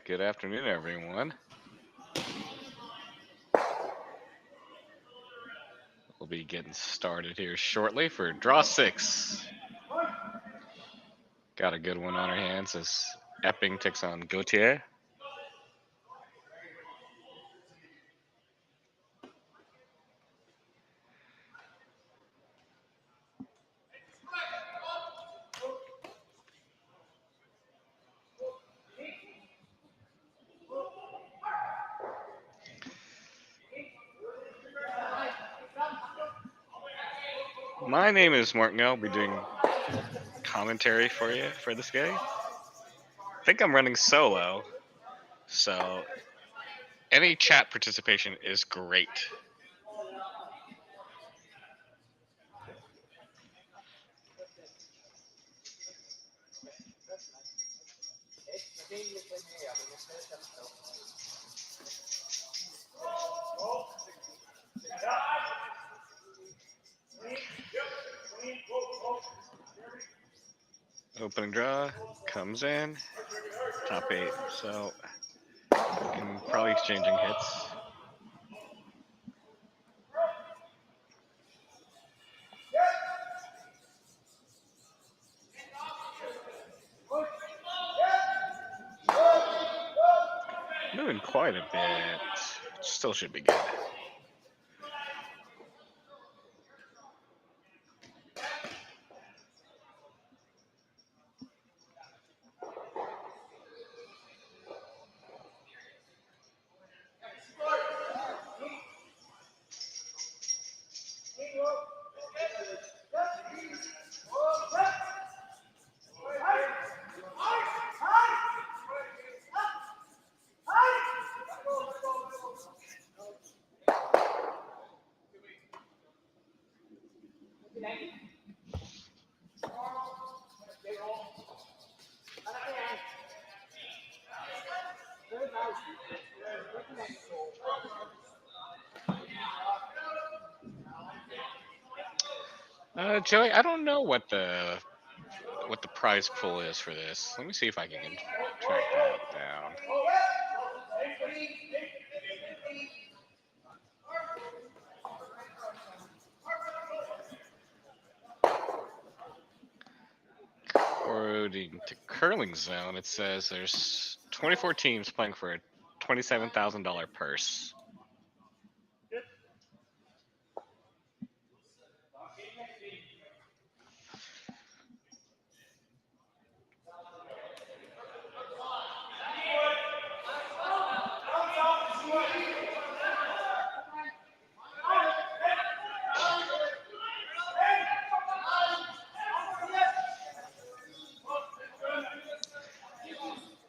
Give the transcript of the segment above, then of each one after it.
Good afternoon, everyone. We'll be getting started here shortly for Draw 6. Got a good one on our hands as Epping takes on Gauthier. My name is Martin. I'll be doing commentary for you for this game. I think I'm running solo, so any chat participation is great. Opening draw comes in, top 8, so I'm probably exchanging hits. Moving quite a bit, still should be good. Joey, I don't know what the prize pool is for this. Let me see if I can track that down. According to Curling Zone, it says there's 24 teams playing for a $27,000 purse.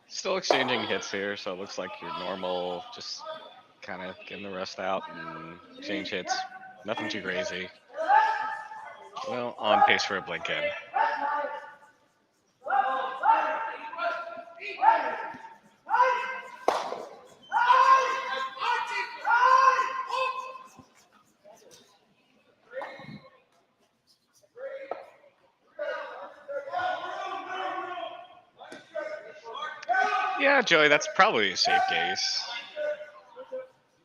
Still exchanging hits here, so it looks like your normal, just kind of getting the rest out and exchange hits. Nothing too crazy. Well, on pace for a blink in. Yeah, Joey, that's probably a safe case.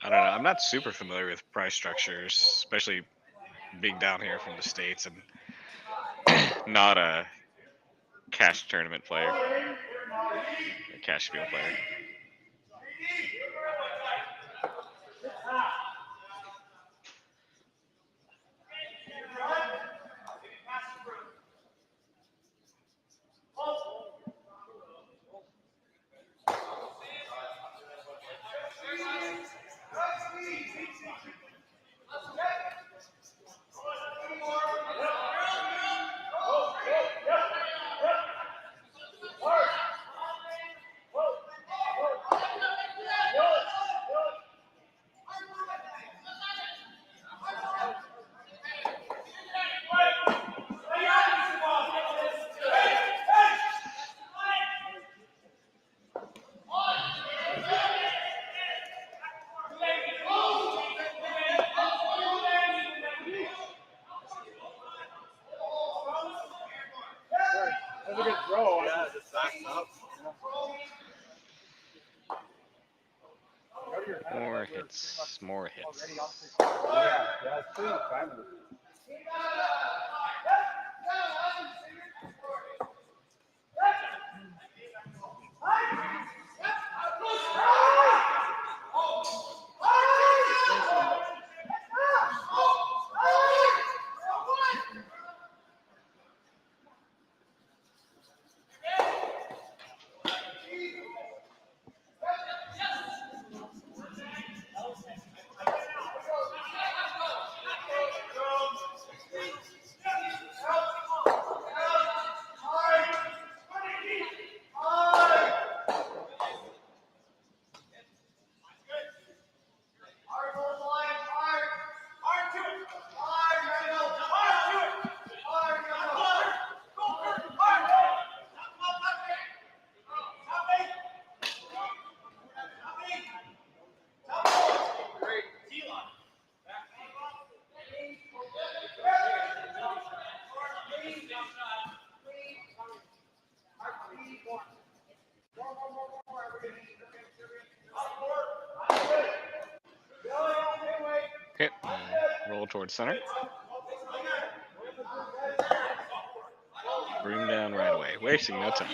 I don't know. I'm not super familiar with price structures, especially being down here from the States and not a cash tournament player, a cash field player. More hits. More hits. Hit. Roll towards center. Bring down right away. Wasting no time.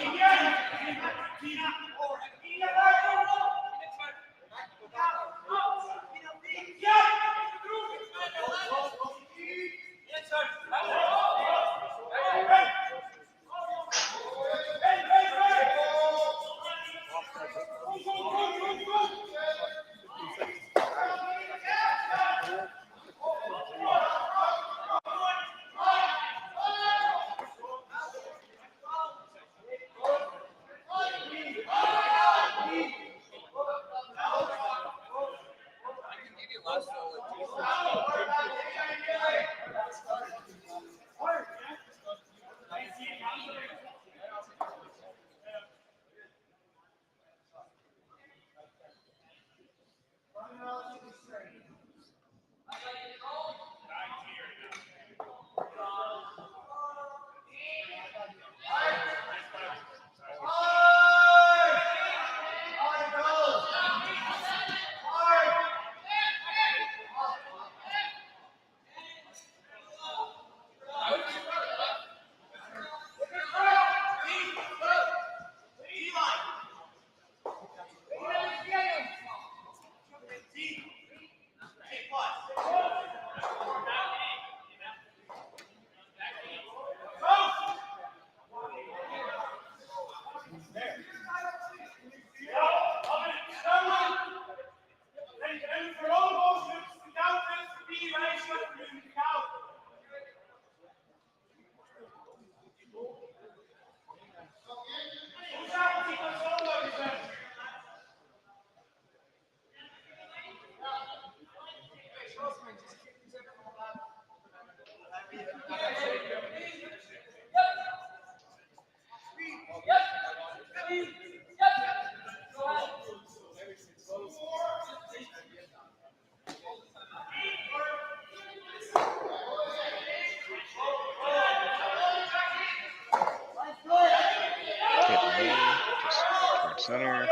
Center.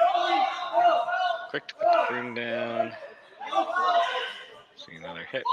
Quick to put the broom down. See another hit.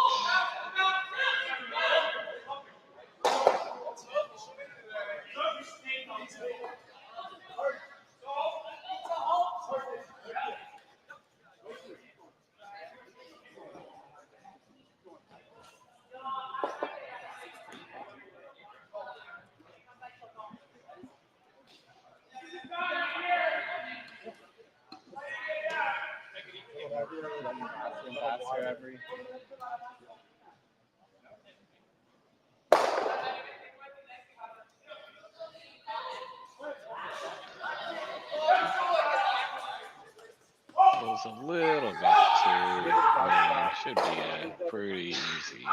A little bit too low. Should be a pretty easy.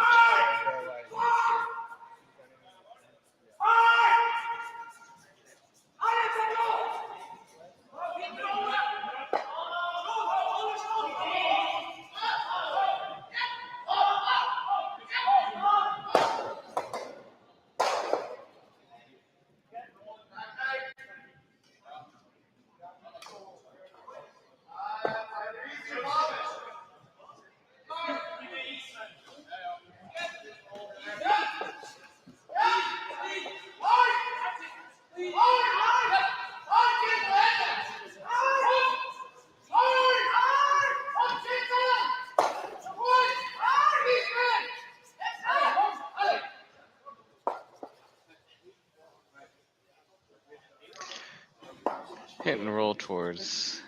Hit and roll towards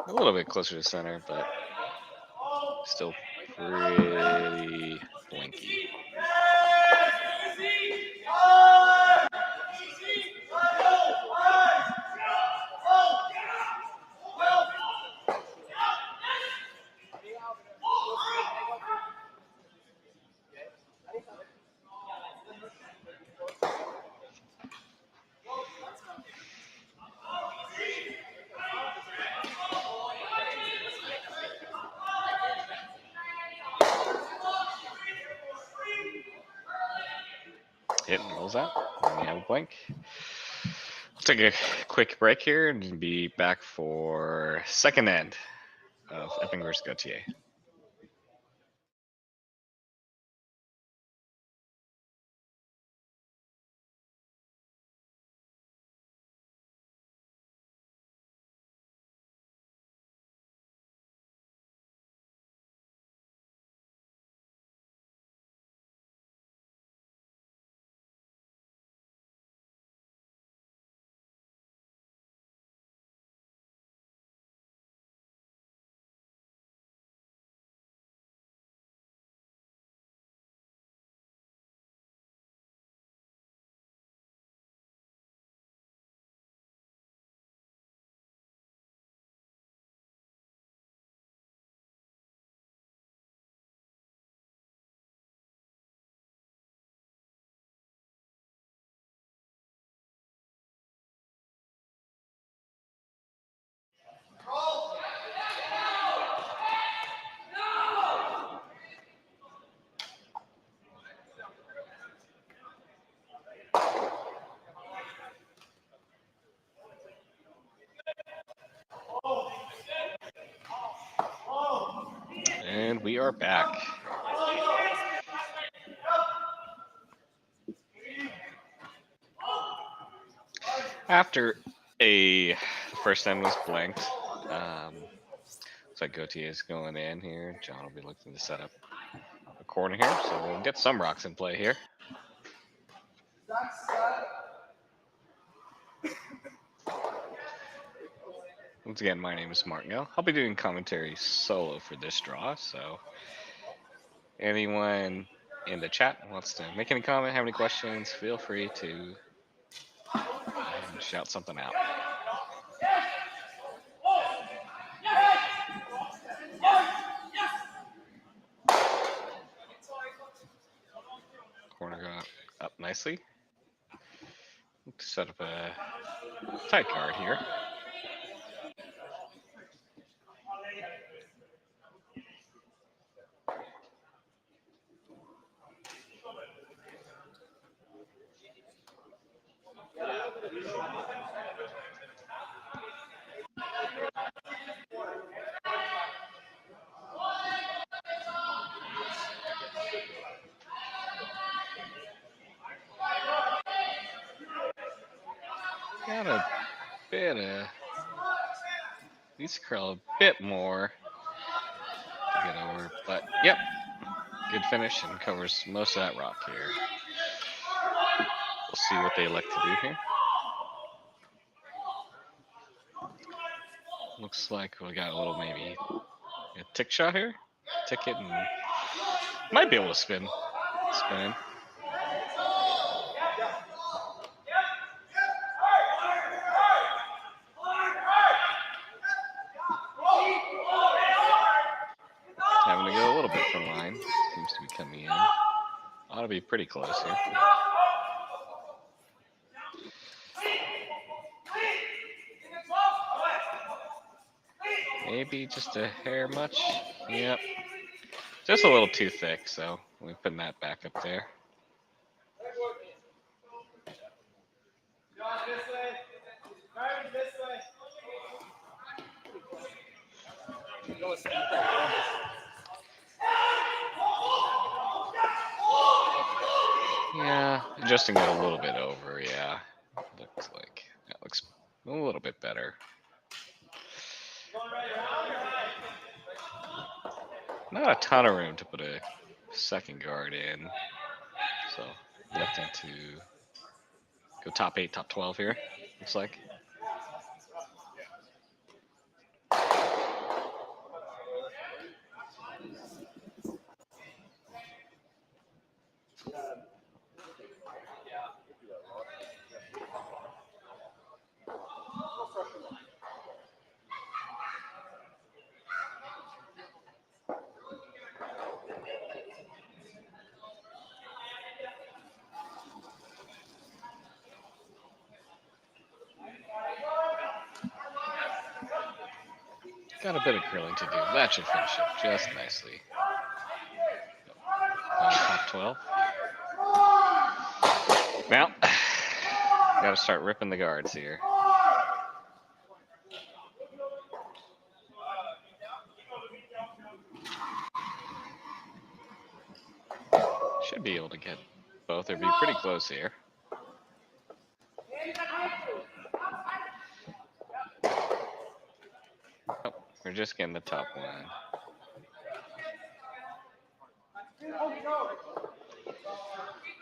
a little bit closer to center, but still pretty blinky. Hit and rolls out. And we have a blank. We'll take a quick break here and be back for second end of Epping versus Gauthier. And we are back. After the first end was blanked, looks like Gauthier is going in here. John will be looking to set up a corner here, so we'll get some rocks in play here. Once again, my name is Martin. I'll be doing commentary solo for this draw, so anyone in the chat wants to make any comment, have any questions, feel free to shout something out. Corner got up nicely. Set up a tight guard here. Got a bit of, needs to curl a bit more to get over, but yep, good finish and covers most of that rock here. We'll see what they elect to do here. Looks like we got a little maybe a tick shot here. Tick it and might be able to spin in. Having to go a little bit from line. Seems to be coming in. Ought to be pretty close here. Maybe just a hair much. Yep. Just a little too thick, so we're putting that back up there. Yeah, adjusting it a little bit over, yeah. Looks like that looks a little bit better. Not a ton of room to put a second guard in. So looking to go top 8, top 12 here, looks like. Got a bit of curling to do. That should finish it just nicely. Top 12. Well, got to start ripping the guards here. Should be able to get both or be pretty close here. Oh, we're just getting the top one.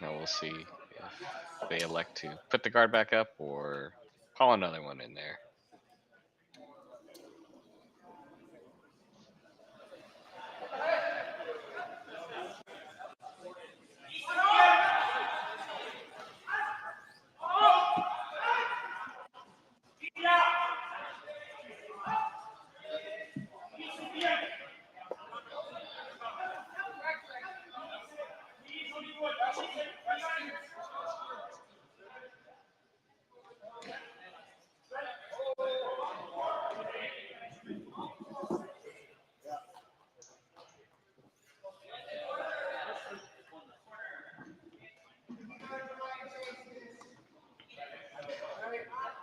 Now we'll see if they elect to put the guard back up or call another one in there.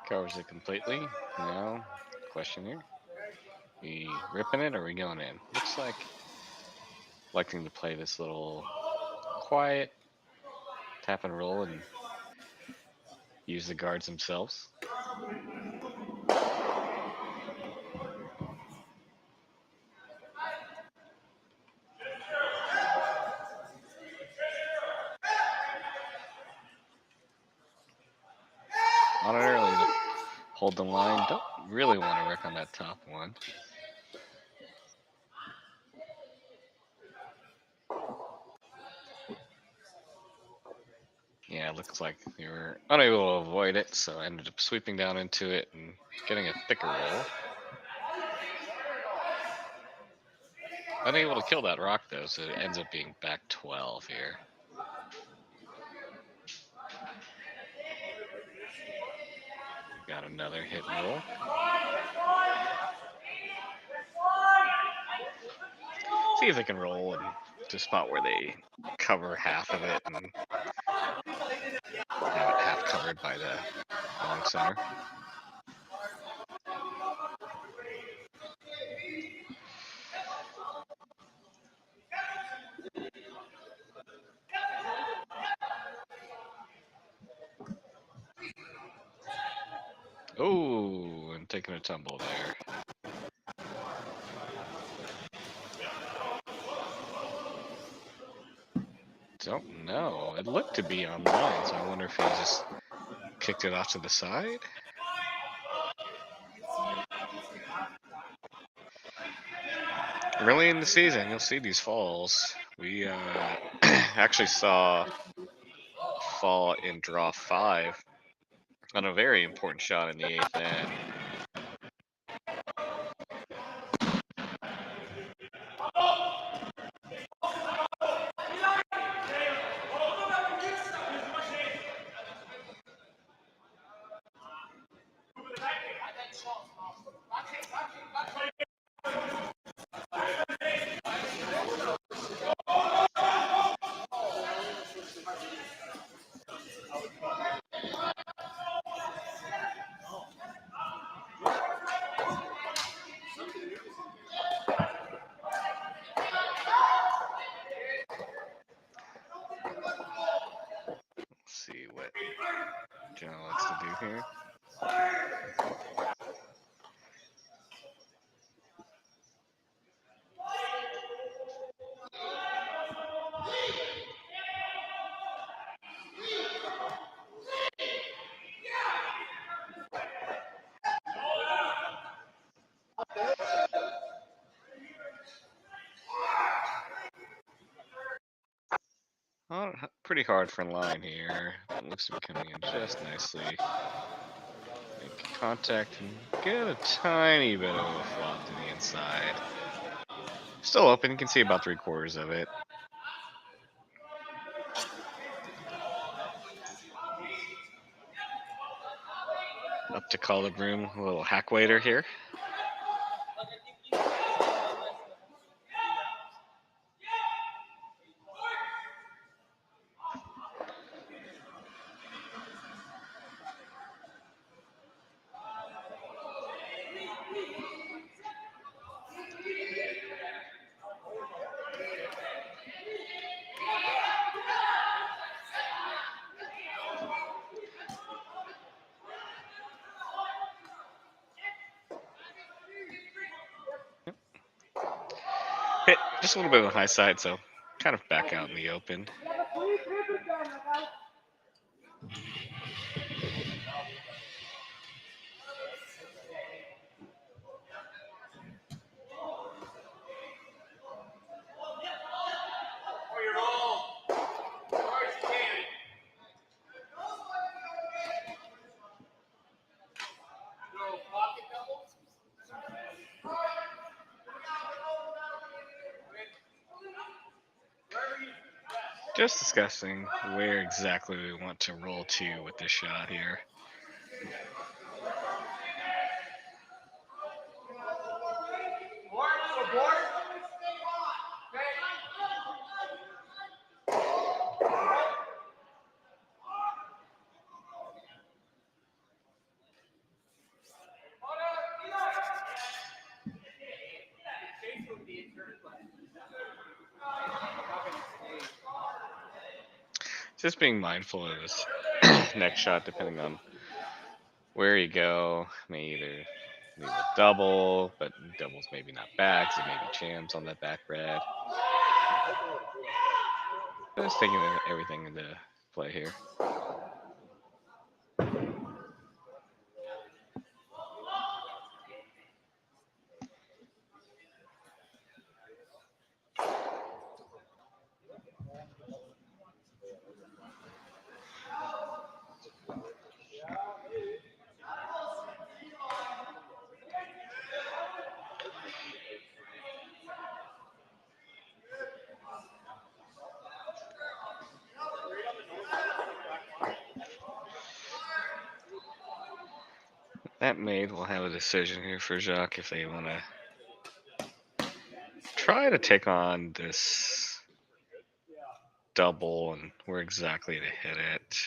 Covers it completely. Now, question here. We ripping it or are we going in? Looks like electing to play this little quiet tap and roll and use the guards themselves. On it early to hold the line. Don't really want to wreck on that top one. Yeah, it looks like they were unable to avoid it, so I ended up sweeping down into it and getting a thicker roll. Unable to kill that rock though, so it ends up being back 12 here. Got another hit and roll. See if they can roll and to a spot where they cover half of it and have it half covered by the long center. Oh, and taking a tumble there. Don't know. It looked to be online, so I wonder if he just kicked it off to the side. Early in the season, you'll see these falls. We actually saw fall in draw 5 on a very important shot in the 8th end. See what John wants to do here. Oh, pretty hard for line here. It looks to be coming in just nicely. Make contact and get a tiny bit of a flop to the inside. Still open, you can see about 3/4 of it. Up to call the broom, a little hack waiter here. just a little bit on the high side, so kind of back out in the open. Just discussing where exactly we want to roll to with this shot here. Just being mindful of this next shot, depending on where you go. May either leave a double, but doubles maybe not backs, it may be jams on that back red. Just taking everything into play here. That mate will have a decision here for Jacques if they want to try to take on this double and where exactly to hit it.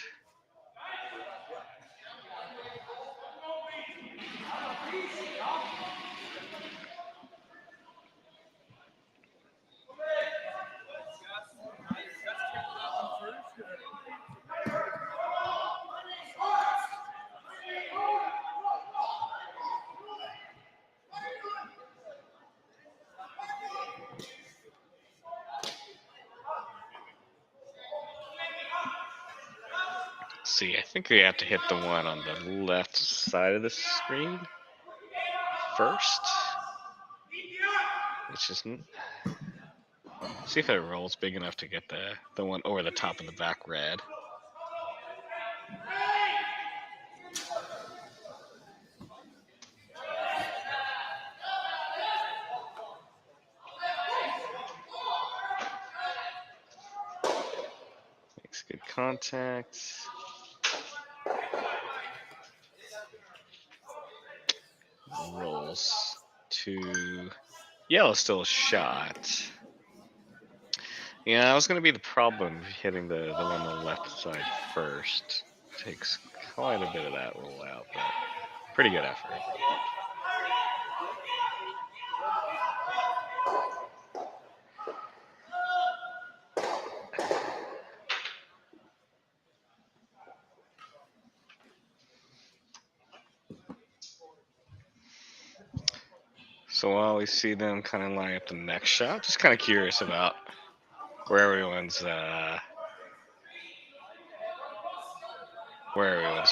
See, I think we have to hit the one on the left side of the screen first. Which isn't. See if it rolls big enough to get the one over the top of the back red. Makes good contact. Rolls to yellow, still a shot. Yeah, that was going to be the problem, hitting the one on the left side first. Takes quite a bit of that roll out, but pretty good effort. So while we see them kind of line up the next shot, just kind of curious about where everyone's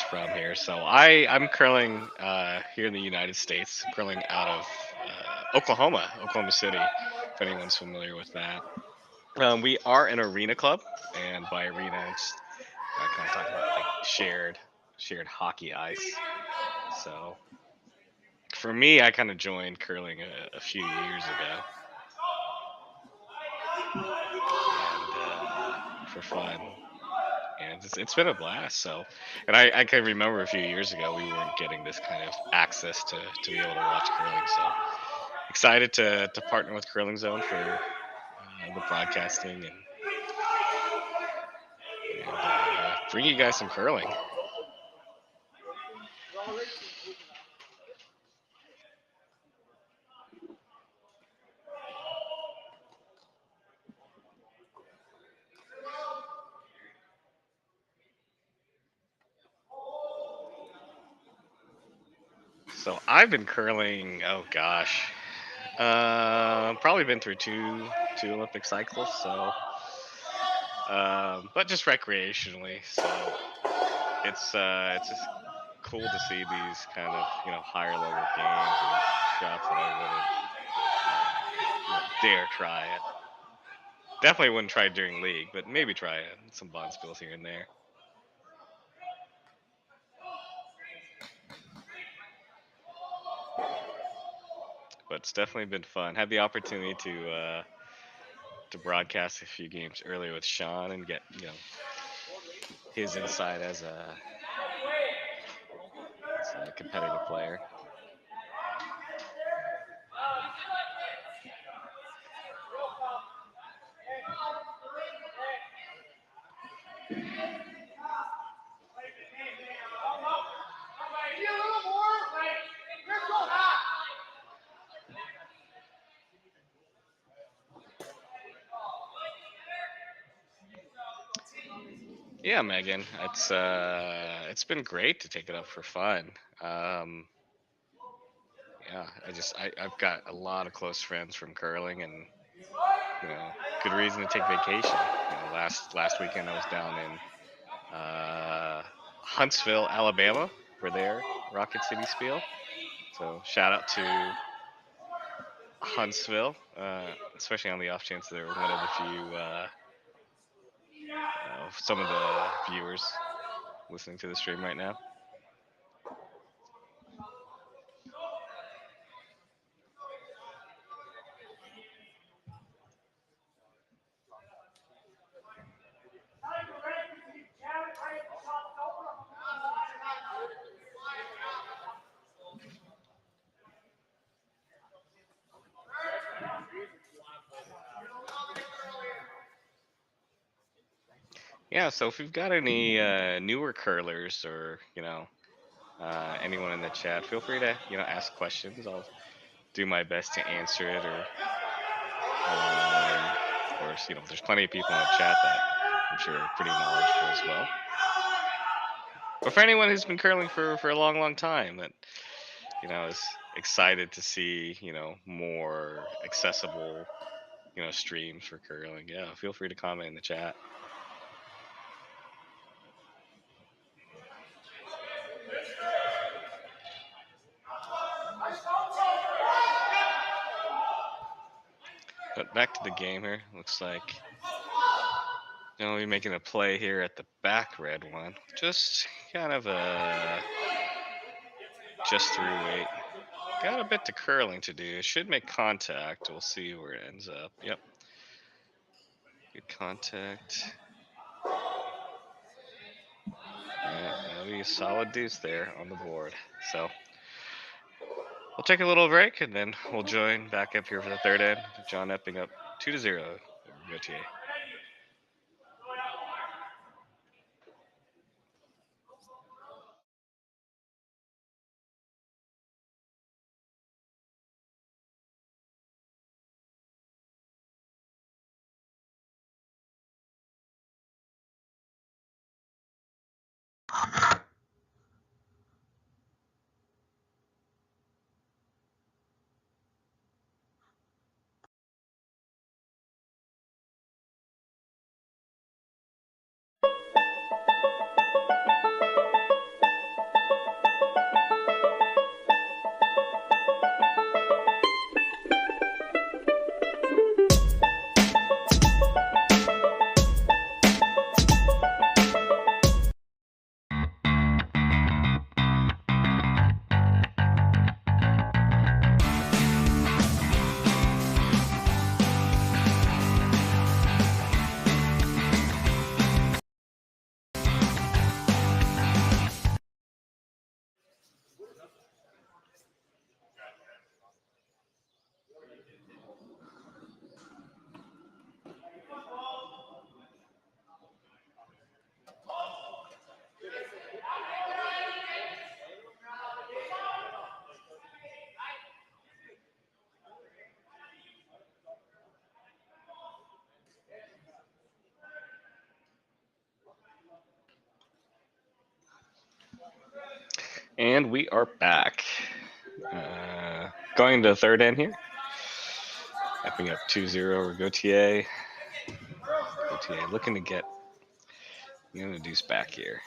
from here. So I'm curling here in the United States, curling out of Oklahoma City, if anyone's familiar with that. We are an arena club, and by arena, it's kind of talking about like shared hockey ice. So for me, I kind of joined curling a few years ago, and for fun. And it's been a blast. So, and I can remember a few years ago we weren't getting this kind of access to be able to watch curling. So excited to partner with Curling Zone for the broadcasting and bring you guys some curling. So I've been curling, oh gosh, Probably been through two Olympic cycles, so but just recreationally. So it's just cool to see these kind of higher level games and shots that I wouldn't dare try it. Definitely wouldn't try it during league, but maybe try it. Some bond spills here and there. But it's definitely been fun. Had the opportunity to broadcast a few games earlier with Sean and get his insight as a competitive player. Yeah, Megan, it's been great to take it up for fun. Yeah, I've got a lot of close friends from curling, and good reason to take vacation. Last weekend I was down in Huntsville, Alabama, for their Rocket City Spiel. So shout out to Huntsville, especially on the off chance they're one of the few, some of the viewers listening to the stream right now. Yeah, so if you've got any newer curlers or anyone in the chat, feel free to ask questions. I'll do my best to answer it, or of course there's plenty of people in the chat that I'm sure are pretty knowledgeable as well. But for anyone who's been curling for a long time, that is excited to see more accessible streams for curling, yeah, feel free to comment in the chat. But back to the game here. Looks like we're making a play here at the back red one. Just kind of a just through weight. Got a bit to curling to do. Should make contact. We'll see where it ends up. Yep. Good contact. Yeah, that'll be a solid deuce there on the board. So we'll take a little break and then we'll join back up here for the third end. John Epping up 2-0 over Gauthier. And we are back. Going to the third end here. Epping up 2-0 over Gauthier. Gauthier looking to get the deuce back here.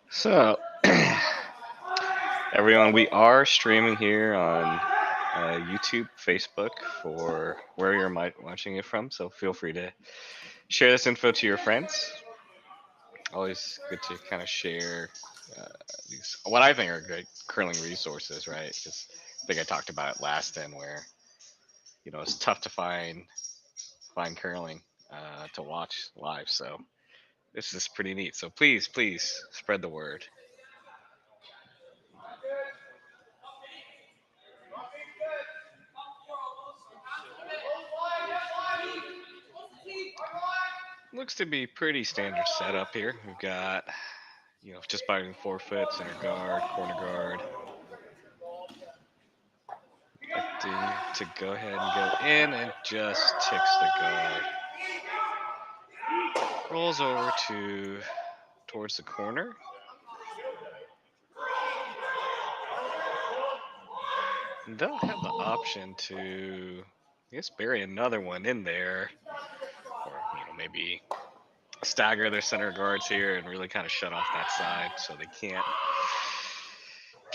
So, everyone, we are streaming here on YouTube, Facebook, for where you're watching it from. So feel free to share this info to your friends. Always good to kind of share these, what I think are great curling resources, right? Because I think I talked about it last time, where it's tough to find curling to watch live. So this is pretty neat. So please spread the word. Looks to be pretty standard setup here. We've got, just biting forefoot, center guard, corner guard. To go ahead and go in and just ticks the guard. Rolls over towards the corner. And they'll have the option to, I guess, bury another one in there, or maybe stagger their center guards here and really kind of shut off that side, so they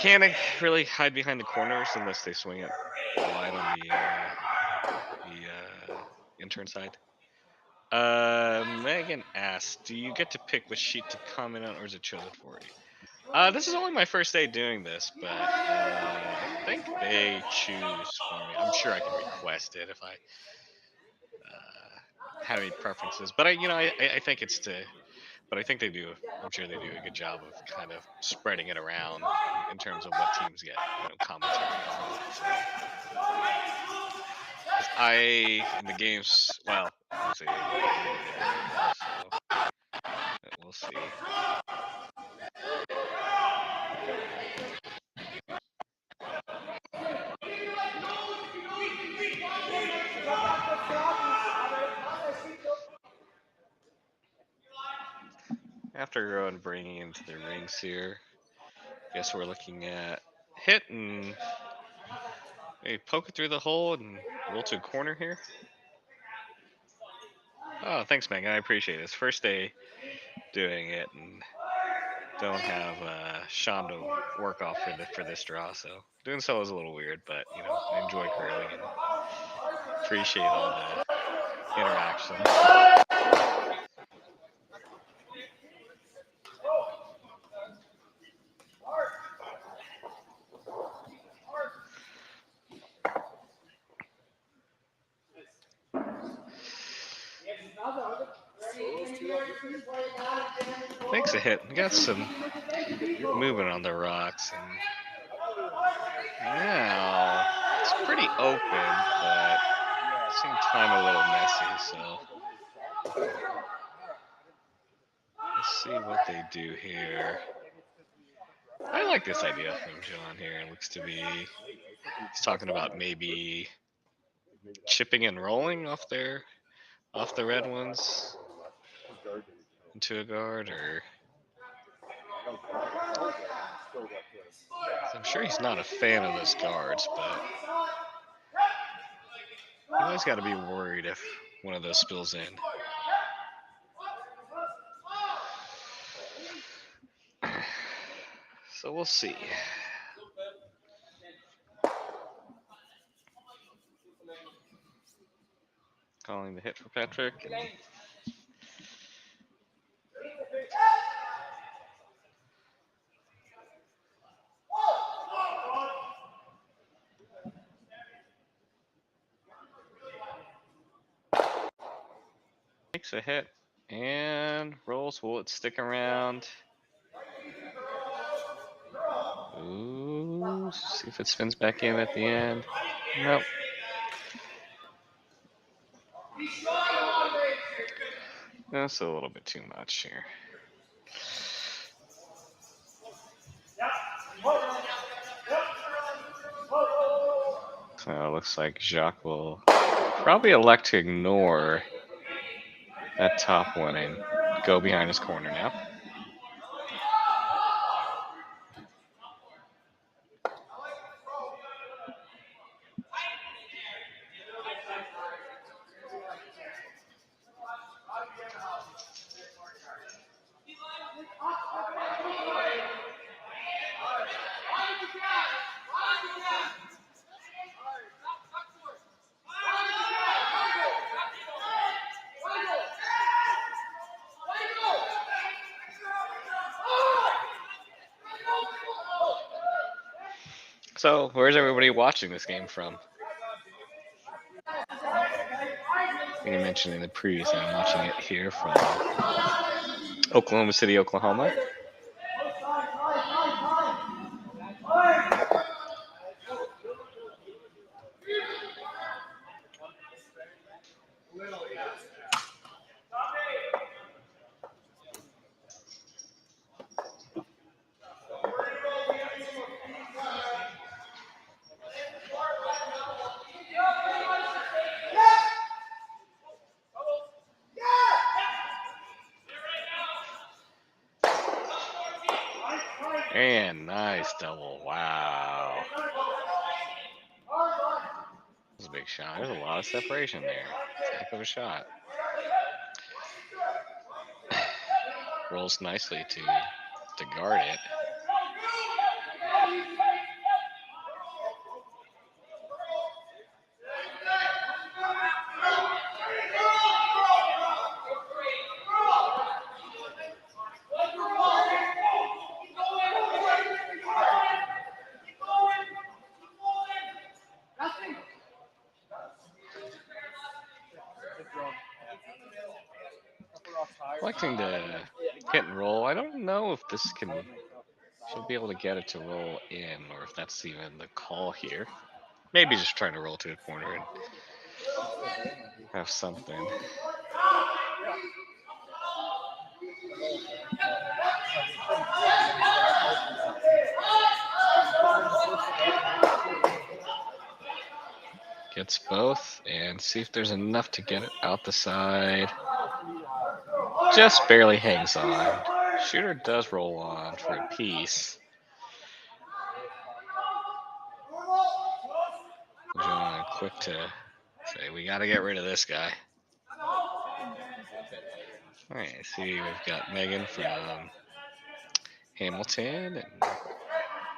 can't really hide behind the corners unless they swing it wide on the intern side. Megan asks, do you get to pick which sheet to comment on, or is it chosen for you? This is only my first day doing this, but I think they choose for me. I'm sure I can request it if I have any preferences, but I think it's but I think they do. I'm sure they do a good job of kind of spreading it around in terms of what teams get, commentary on. So, in the games, well, obviously they don't do it very well, so we'll see. After going bringing into the rings here, guess we're looking at hit and maybe poke it through the hole and roll to a corner here. Oh, thanks, Megan. I appreciate it. It's first day doing it, and don't have Sean to work off for this draw, so doing so is a little weird, but I enjoy curling and appreciate all the interaction. Makes a hit. We got some movement on the rocks, and now it's pretty open, but at the same time a little messy. So let's see what they do here. I like this idea from John here. It looks to be he's talking about maybe chipping and rolling off the red ones into a guard, or I'm sure he's not a fan of those guards, but you always got to be worried if one of those spills in. So we'll see. Calling the hit for Patrick. And takes a hit and rolls. Will it stick around? Ooh, see if it spins back in at the end. Nope. That's a little bit too much here. So it looks like Jacques will probably elect to ignore that top one and go behind his corner now. So, where's everybody watching this game from? I think I mentioned in the previous, I'm watching it here from Oklahoma City, Oklahoma. And nice double. Wow. That was a big shot. There's a lot of separation there. It's a heck of a shot. Rolls nicely to guard it. Collecting the hit and roll. I don't know if this should be able to get it to roll in, or if that's even the call here. Maybe just trying to roll to a corner and have something. Gets both and see if there's enough to get it out the side. Just barely hangs on. Shooter does roll on for a piece. John quick to say, we got to get rid of this guy. All right, see, we've got Megan from Hamilton and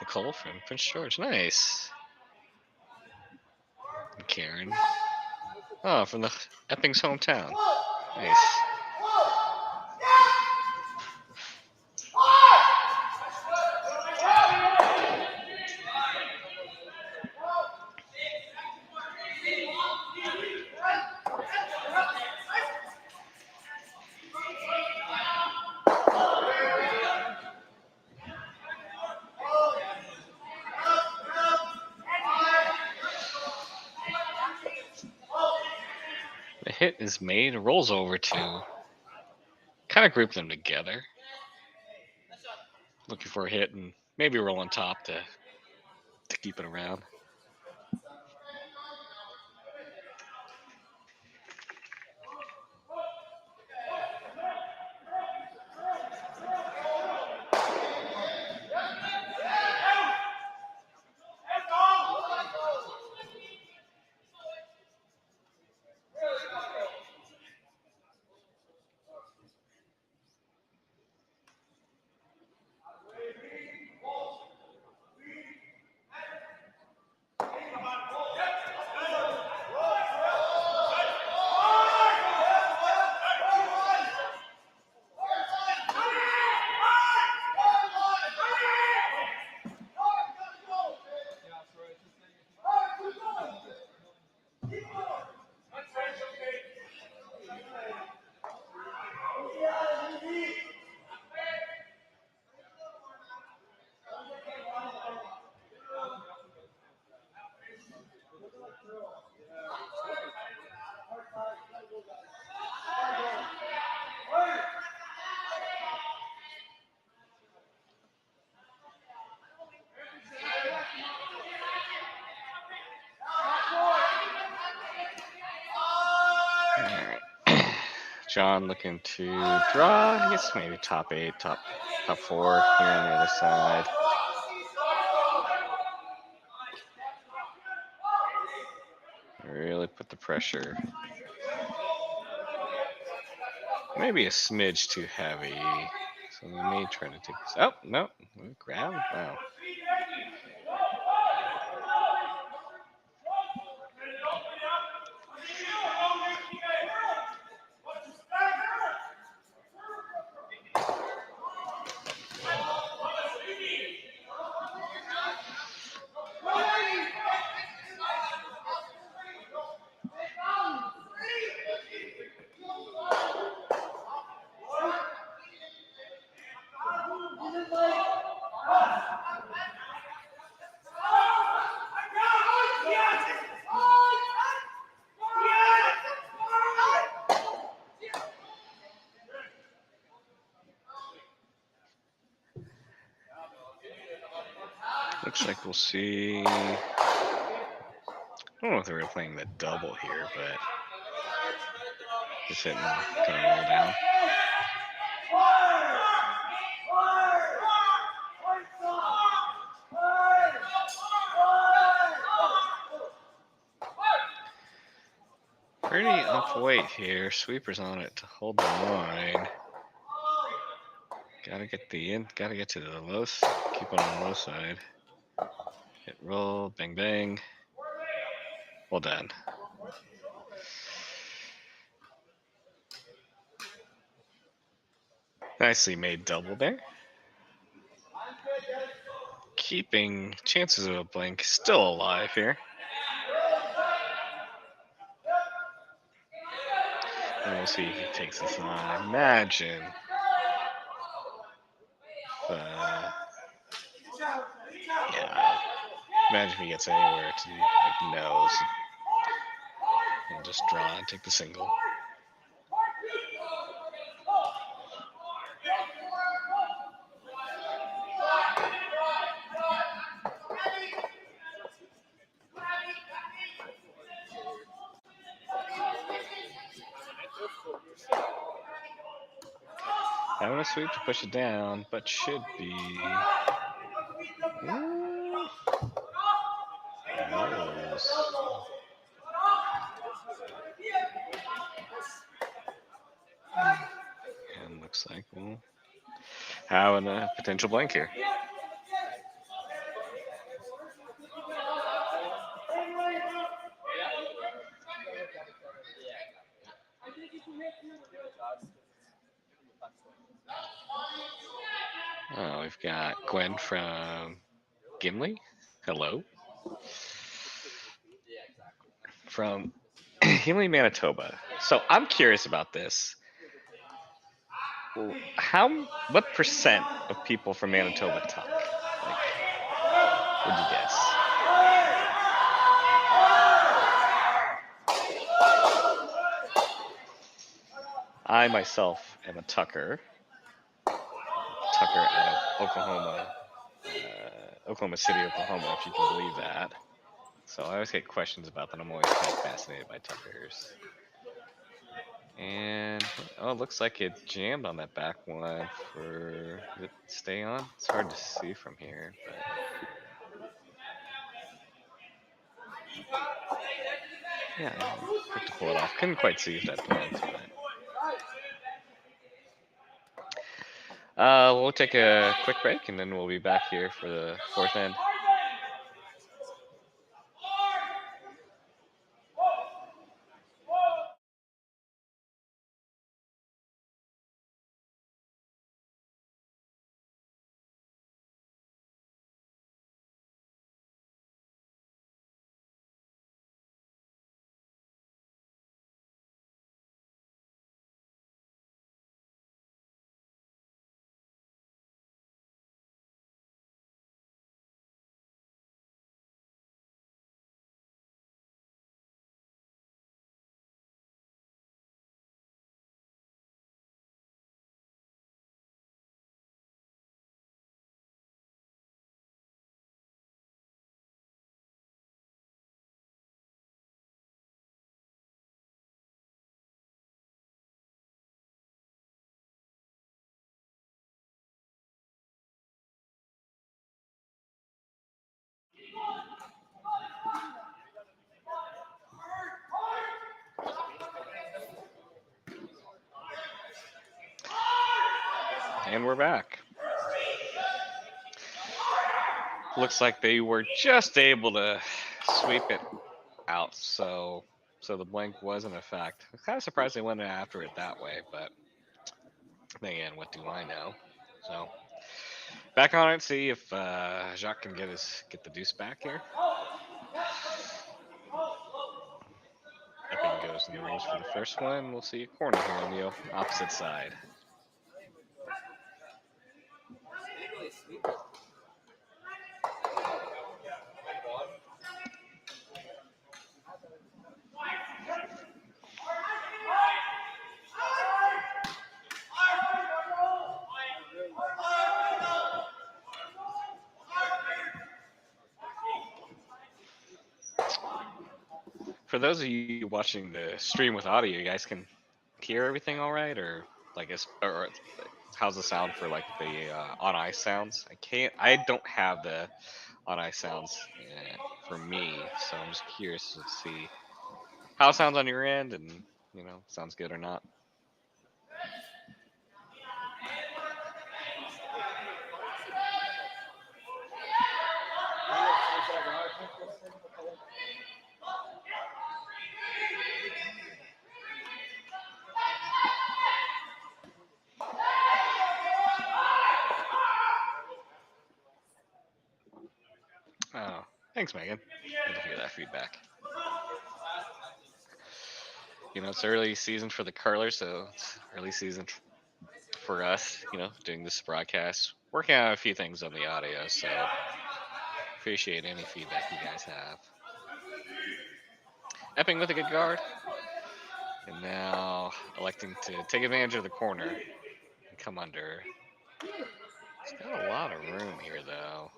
Nicole from Prince George. Nice. And Karen. Oh, from the Epping's hometown. Nice. The hit is made, rolls over to kind of group them together. Looking for a hit and maybe roll on top to keep it around. Alright. John looking to draw. I guess maybe top 8, top 4 here on the other side. Really put the pressure. Maybe a smidge too heavy. So we may try to take this. Oh, no. Grab? Wow. Looks like we'll see. I don't know if they're playing the double here, but just hitting kind of roll down. Pretty up weight here. Sweeper's on it to hold the line. Gotta get to the low side. Keep it on the low side. Hit roll, bang bang. Well done. Nicely made double there. Keeping chances of a blank still alive here. And we'll see if he takes this on. I imagine. Yeah. Imagine if he gets anywhere to like nose. And just draw and take the single. Having a sweep to push it down, but should be. And looks like we'll have a potential blank here. Oh, we've got Gwen from Gimli. Hello. From Gimli, Manitoba. So I'm curious about this. What percent of people from Manitoba talk? Like, would you guess? I myself am a Tucker. Tucker out of Oklahoma, Oklahoma City, Oklahoma, if you can believe that. So I always get questions about that. I'm always kind of fascinated by Tuckers. And oh, it looks like it jammed on that back one for did it stay on. It's hard to see from here, but yeah, quick to pull it off. Couldn't quite see if that blanked, but we'll take a quick break and then we'll be back here for the fourth end. And we're back. Looks like they were just able to sweep it out, so the blank was in effect. I'm kind of surprised they went after it that way, but then again, what do I know? So back on it, see if Jacques can get the deuce back here. Epping goes in the range for the first one. We'll see a corner here on the opposite side. For those of you watching the stream with audio, you guys can hear everything all right, or like or how's the sound for like the on ice sounds? I don't have the on ice sounds for me, so I'm just curious to see how it sounds on your end, and sounds good or not. Oh, thanks, Megan. Good to hear that feedback. It's early season for the curlers, so it's early season for us, doing this broadcast. Working on a few things on the audio, so appreciate any feedback you guys have. Epping with a good guard. And now electing to take advantage of the corner and come under. It's got a lot of room here, though.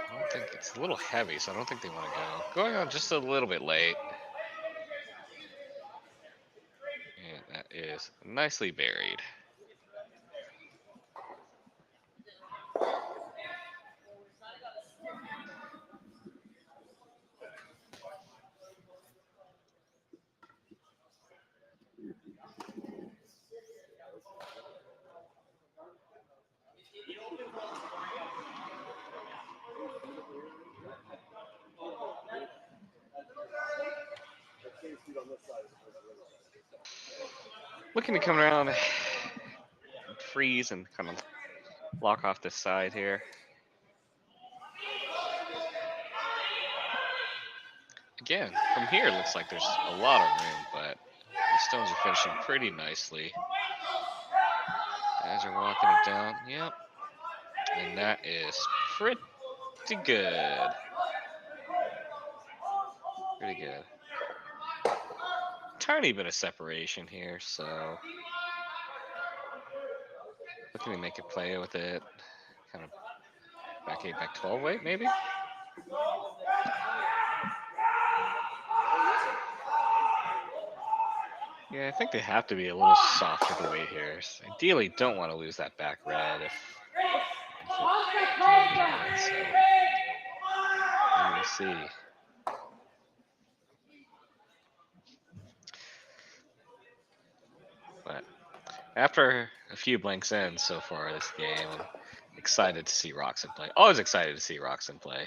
I don't think it's a little heavy, so I don't think they want to go. Going on just a little bit late. And that is nicely buried. Looking to come around, freeze, and kind of lock off this side here. Again, from here, it looks like there's a lot of room, but the stones are finishing pretty nicely. Guys are walking it down. Yep. And that is pretty good. Pretty good. Tiny bit of separation here, so looking to make a play with it. Kind of back 8, back 12 weight, maybe? Yeah, I think they have to be a little soft with the weight here. So ideally, don't want to lose that back red if it can, so we'll see. But after a few blanks in so far this game, I'm excited to see Roxon play. Always excited to see Roxon play.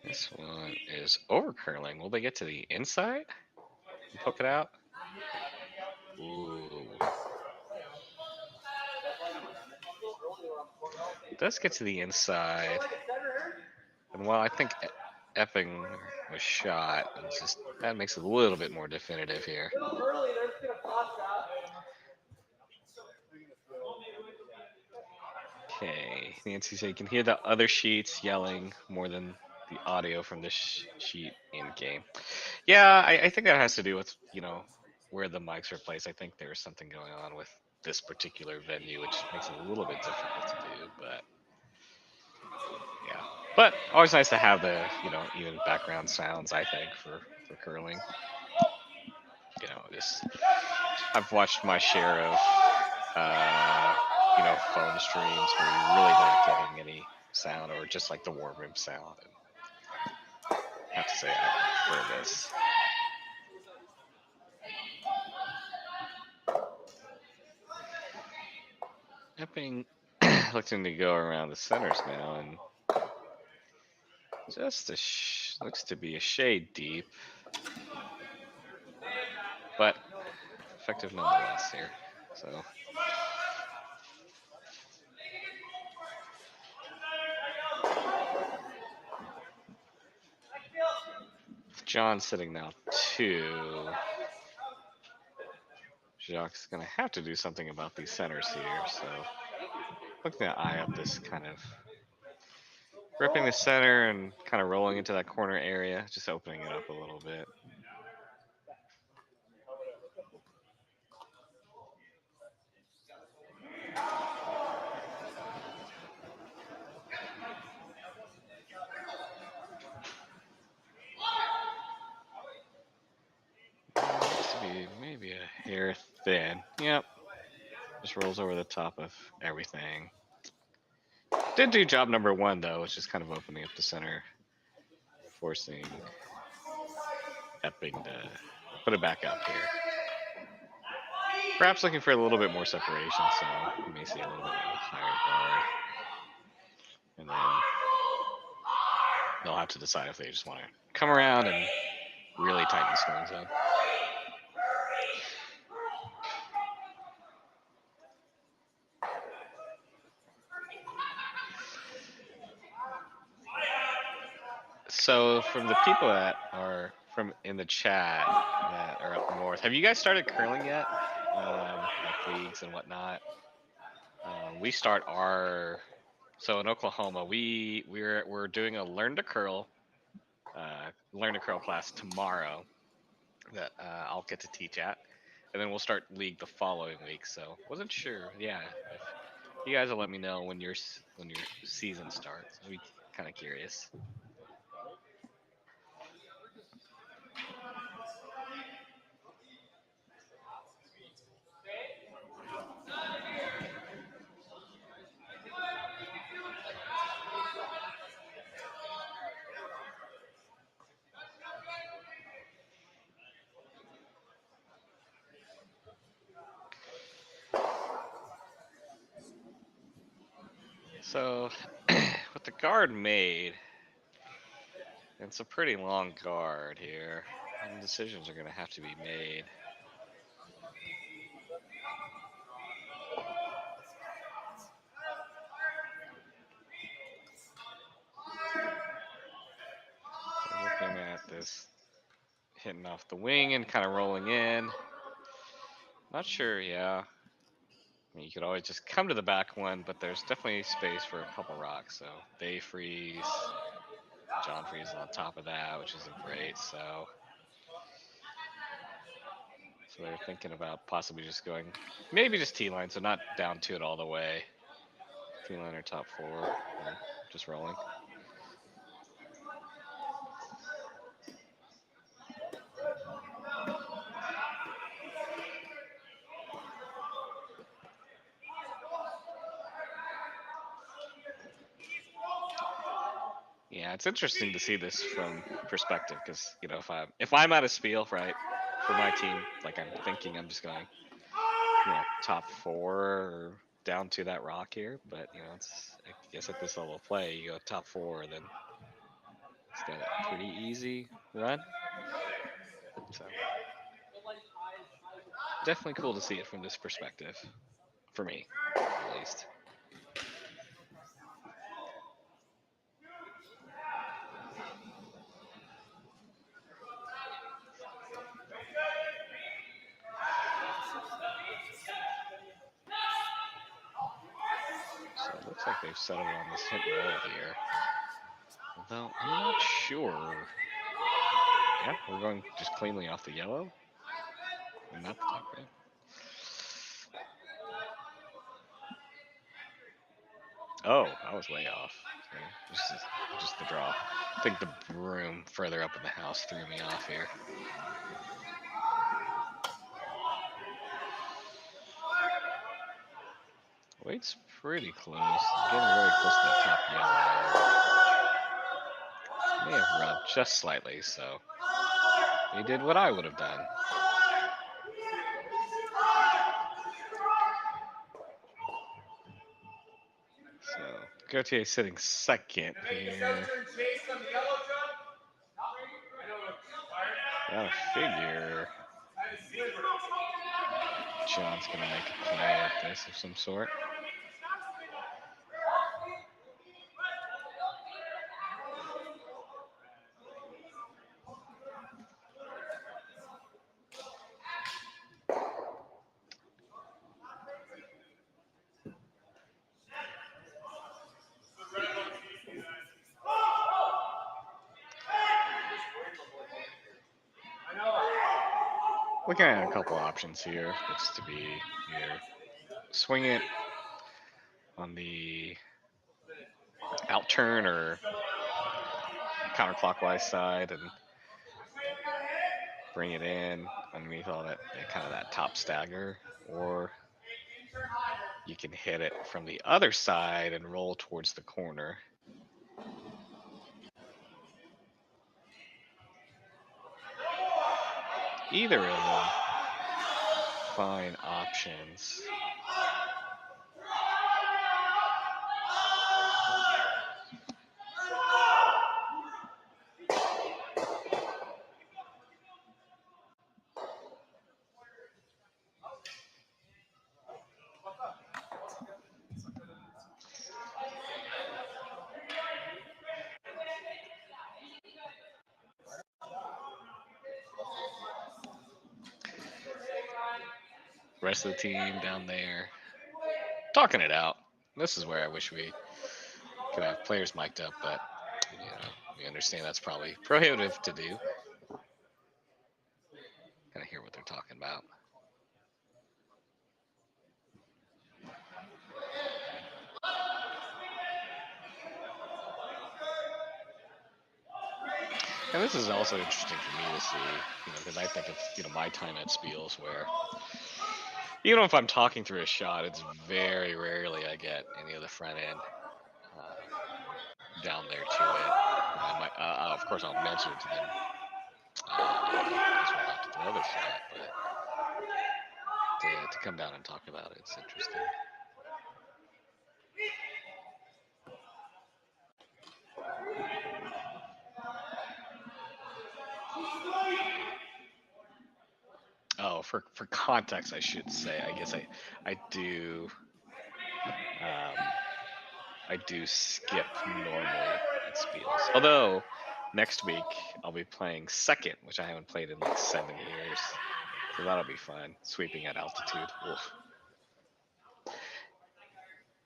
This one is over curling. Will they get to the inside and poke it out? Ooh. It does get to the inside. And while I think Epping was shot, it's just that makes it a little bit more definitive here. Okay, Nancy said you can hear the other sheets yelling more than the audio from this sheet in game. Yeah, I think that has to do with, where the mics are placed. I think there's something going on with this particular venue, which makes it a little bit difficult to do, but yeah. But always nice to have the, even background sounds, I think, for curling. Just I've watched my share of phone streams where you're really not getting any sound, or just like the war room sound. And I have to say I prefer this. Epping looking to go around the centers now, and just looks to be a shade deep, but effective nonetheless here. So John sitting now 2. Jacques is going to have to do something about these centers here. So looking to eye up this kind of gripping the center and kind of rolling into that corner area, just opening it up a little bit. Looks to be maybe a hair thin. Yep. Just rolls over the top of everything. Did do job number 1 though, which is kind of opening up the center, forcing Epping to put it back up here. Perhaps looking for a little bit more separation, so you may see a little bit higher guard. And then they'll have to decide if they just want to come around and really tighten the scoring zone. So from the people that are in the chat that are up north, have you guys started curling yet? Like leagues and whatnot. We start so in Oklahoma we're doing a learn to curl class tomorrow that I'll get to teach at, and then we'll start league the following week. So wasn't sure, yeah. If you guys will let me know when your season starts. I'll be kind of curious. So, what the guard made, it's a pretty long guard here, and decisions are going to have to be made. So looking at this, hitting off the wing and kind of rolling in. Not sure, yeah. I mean, you could always just come to the back one, but there's definitely space for a couple rocks. So they freeze. John freezes on top of that, which isn't great. So they're thinking about possibly just going, maybe just T-line, so not down 2 it all the way. T-line or top 4, and just rolling. Yeah, it's interesting to see this from perspective, because if I'm at a spiel, right, for my team, like I'm thinking I'm just going, top 4 or down to that rock here, but I guess at this level of play, you go top 4, then it's got a pretty easy run. So definitely cool to see it from this perspective, for me, at least. So it looks like they've settled on this hit and roll here. Although I'm not sure. Yeah, we're going just cleanly off the yellow. And not the top red. Oh, I was way off. Just the draw. I think the broom further up in the house threw me off here. Weight's pretty close. Getting very close to the top yellow. May have rubbed just slightly, so he did what I would have done. So Gauthier sitting second here. Got a figure. John's gonna make a play at this of some sort. Looking at a couple options here. Looks to be either swing it on the out turn or counterclockwise side and bring it in underneath all that kind of that top stagger, or you can hit it from the other side and roll towards the corner. Either of them, fine options. Rest of the team down there talking it out. This is where I wish we could have players mic'd up, but you know, we understand that's probably prohibitive to do. Kind of hear what they're talking about. And this is also interesting for me to see, because I think of, my time at Spiels where, even if I'm talking through a shot, it's very rarely I get any of the front end down there to it. I might, of course, I'll mention it to them as we're about to throw the shot, but to come down and talk about it, it's interesting. Oh, for context, I should say, I guess I do skip normally at Spiels. Although next week I'll be playing second, which I haven't played in like 7 years, so that'll be fun. Sweeping at altitude. Oof.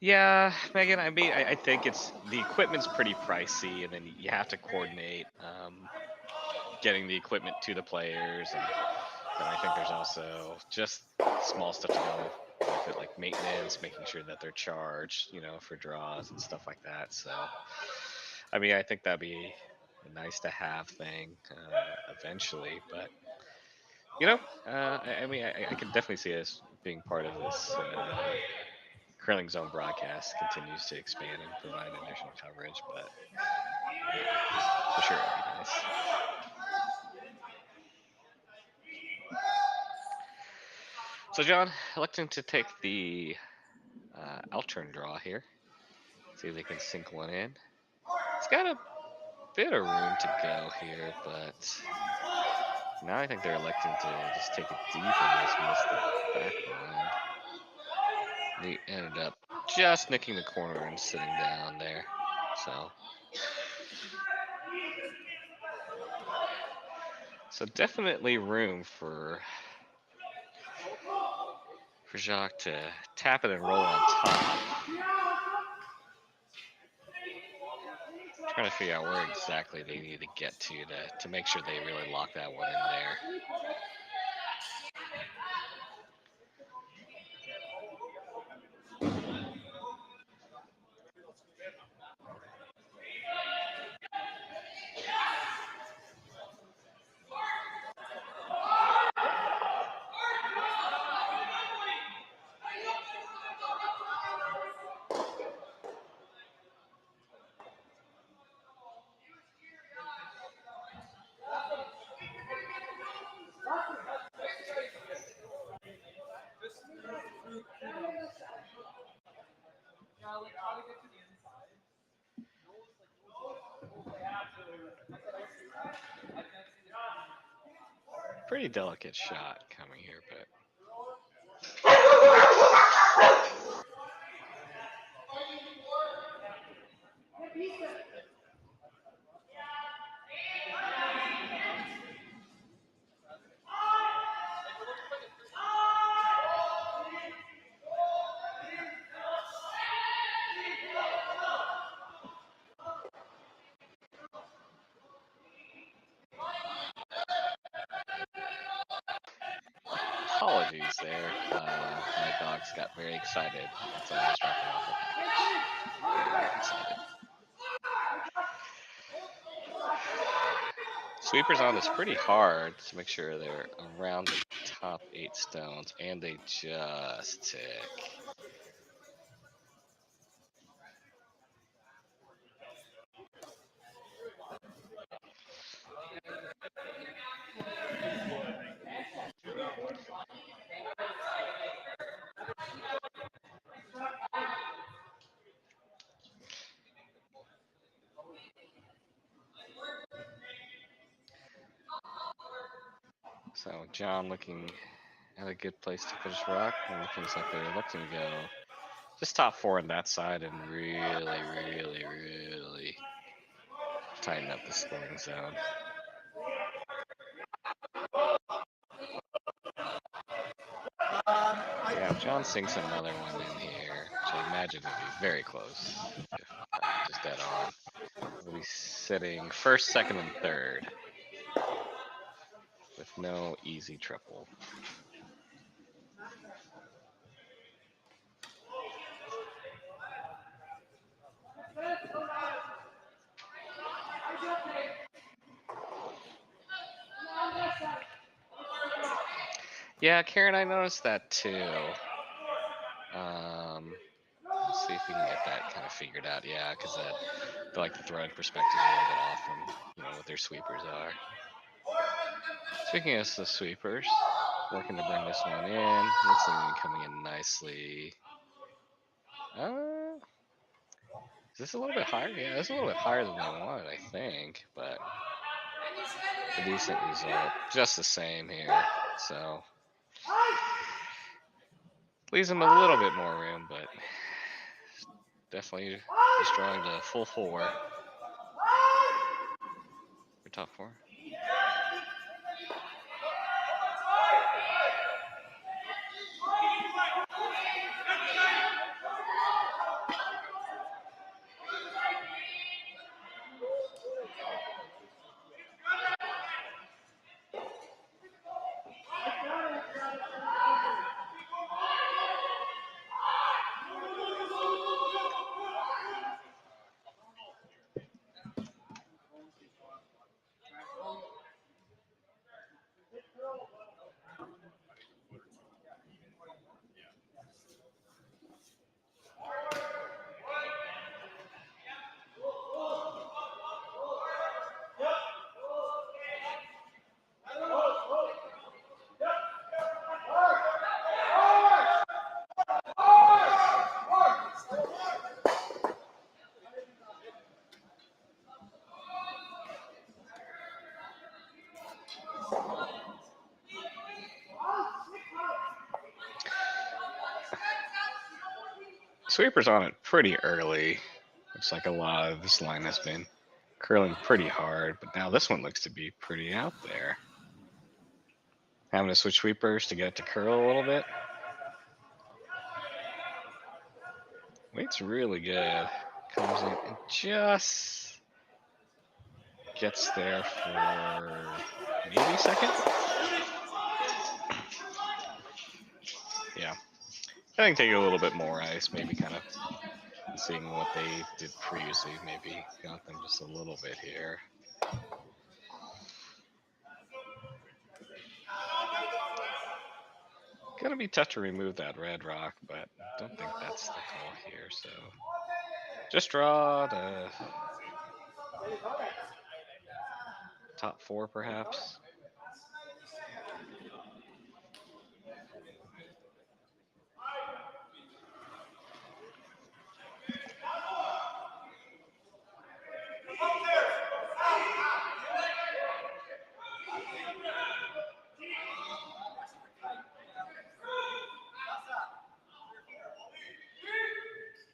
Yeah, Megan. I mean, I think the equipment's pretty pricey, and then you have to coordinate getting the equipment to the players, and then I think there's also just small stuff to go with it, like maintenance, making sure that they're charged, for draws and stuff like that. So, I mean, I think that'd be a nice to have thing eventually, but I mean, I can definitely see us being part of this. Curling Zone broadcast continues to expand and provide additional coverage, but for sure it'd be nice. So, John, electing to take the out-turn draw here. See if they can sink one in. It's got a bit of room to go here, but now I think they're electing to just take it deep and just miss the back line. They ended up just nicking the corner and sitting down there. So definitely room for Jacques to tap it and roll on top. Trying to figure out where exactly they need to get to make sure they really lock that one in there. Pretty delicate shot coming here, but. Apologies there. My dogs got very excited once I was dropping off a package. Very excited. Sweepers on this pretty hard to make sure they're around the top 8 stones, and they just tick. So John looking at a good place to finish rock, and it looks like they're looking to go just top 4 on that side and really tighten up the scoring zone. Yeah, if John sinks another one in here, which I imagine would be very close, if just dead on, we'll be sitting first, second, and third with no easy triple. Yeah, Karen, I noticed that too. Let's see if we can get that kind of figured out. Yeah, because that, like, the throwing perspective is a little bit off from what their sweepers are. Speaking of the sweepers, working to bring this one in. Looks like coming in nicely. Is this a little bit higher? Yeah, it's a little bit higher than I wanted, I think, but a decent result. Just the same here, so leaves him a little bit more room, but definitely destroying the full 4 for top 4. Sweeper's on it pretty early. Looks like a lot of this line has been curling pretty hard, but now this one looks to be pretty out there. Having to switch sweepers to get it to curl a little bit. Weight's really good. Comes in and just gets there for maybe a second. Yeah. I think take a little bit more ice, maybe kind of seeing what they did previously, maybe got them just a little bit here. Gonna be tough to remove that red rock, but don't think that's the call here, so just draw the top 4 perhaps.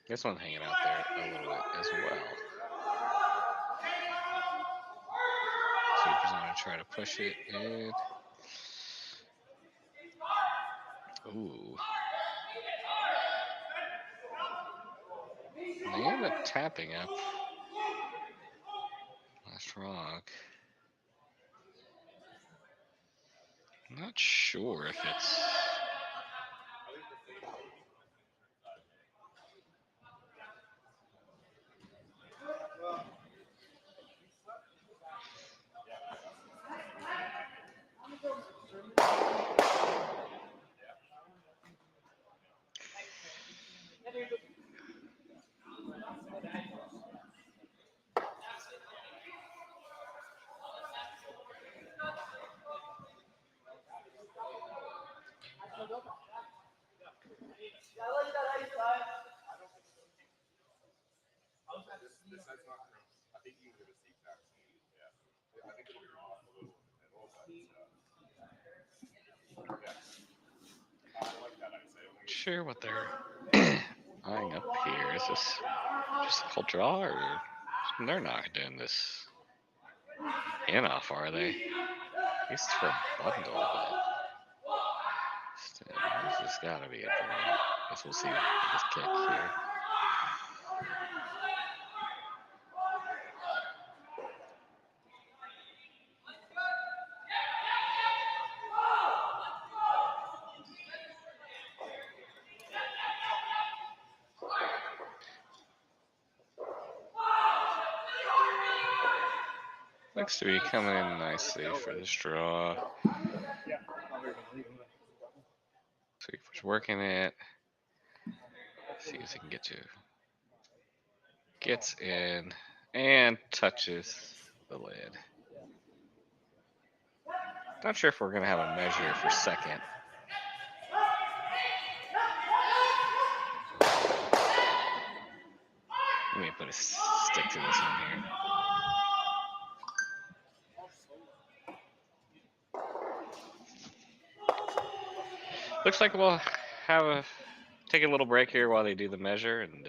This one's hanging out there a little bit as well. Sweeper's gonna try to push it in. Ooh. They end up tapping up. Last rock. I'm not sure if it's. Sure what they're eyeing up here. Is this just a cold draw, or they're not doing this in off, are they? At least for a bundle, but still, this has got to be a draw. Guess we'll see this kick here. Looks to be coming in nicely for this draw. Sweeper's working it. See if he can get to. Gets in and touches the lid. Not sure if we're gonna have a measure for second. Let me put a stick to this one here. Looks like we'll take a little break here while they do the measure, and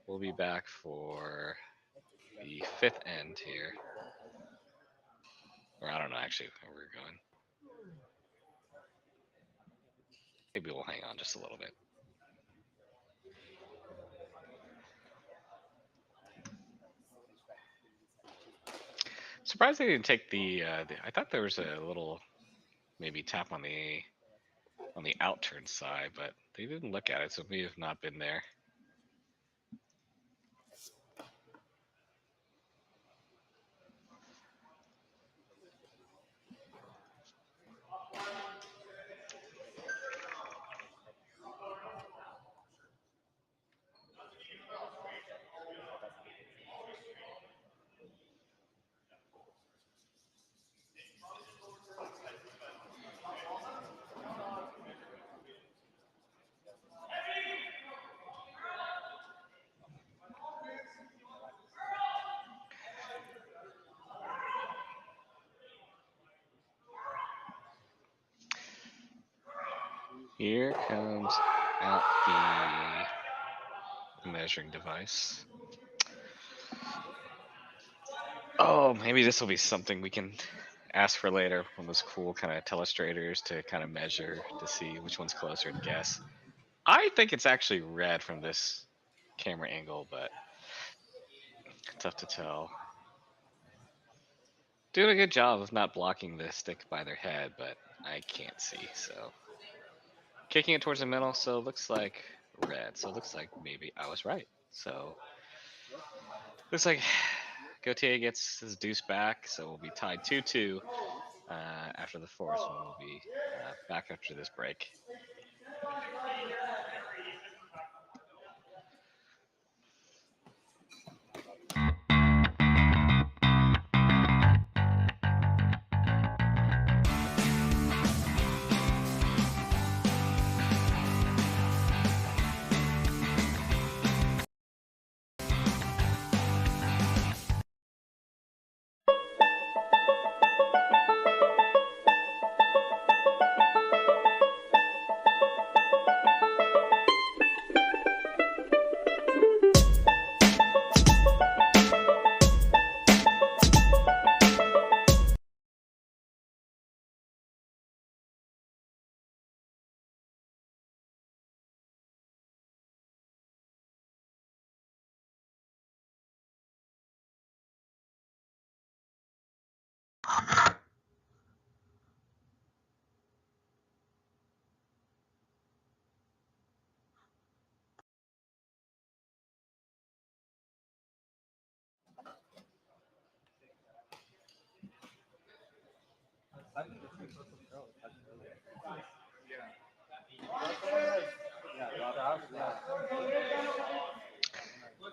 we'll be back for the fifth end here. Or I don't know actually where we're going. Maybe we'll hang on just a little bit. Surprised they didn't take the I thought there was a little maybe tap on the out turn side, but they didn't look at it, so we have not been there. Here comes out the measuring device. Oh, maybe this will be something we can ask for later. One of those cool kind of telestrators to kind of measure to see which one's closer to guess. I think it's actually red from this camera angle, but tough to tell. Doing a good job of not blocking the stick by their head, but I can't see, so. Kicking it towards the middle, so it looks like red. So it looks like maybe I was right. So looks like Gauthier gets his deuce back, so we'll be tied 2-2 after the fourth, and we'll be back after this break.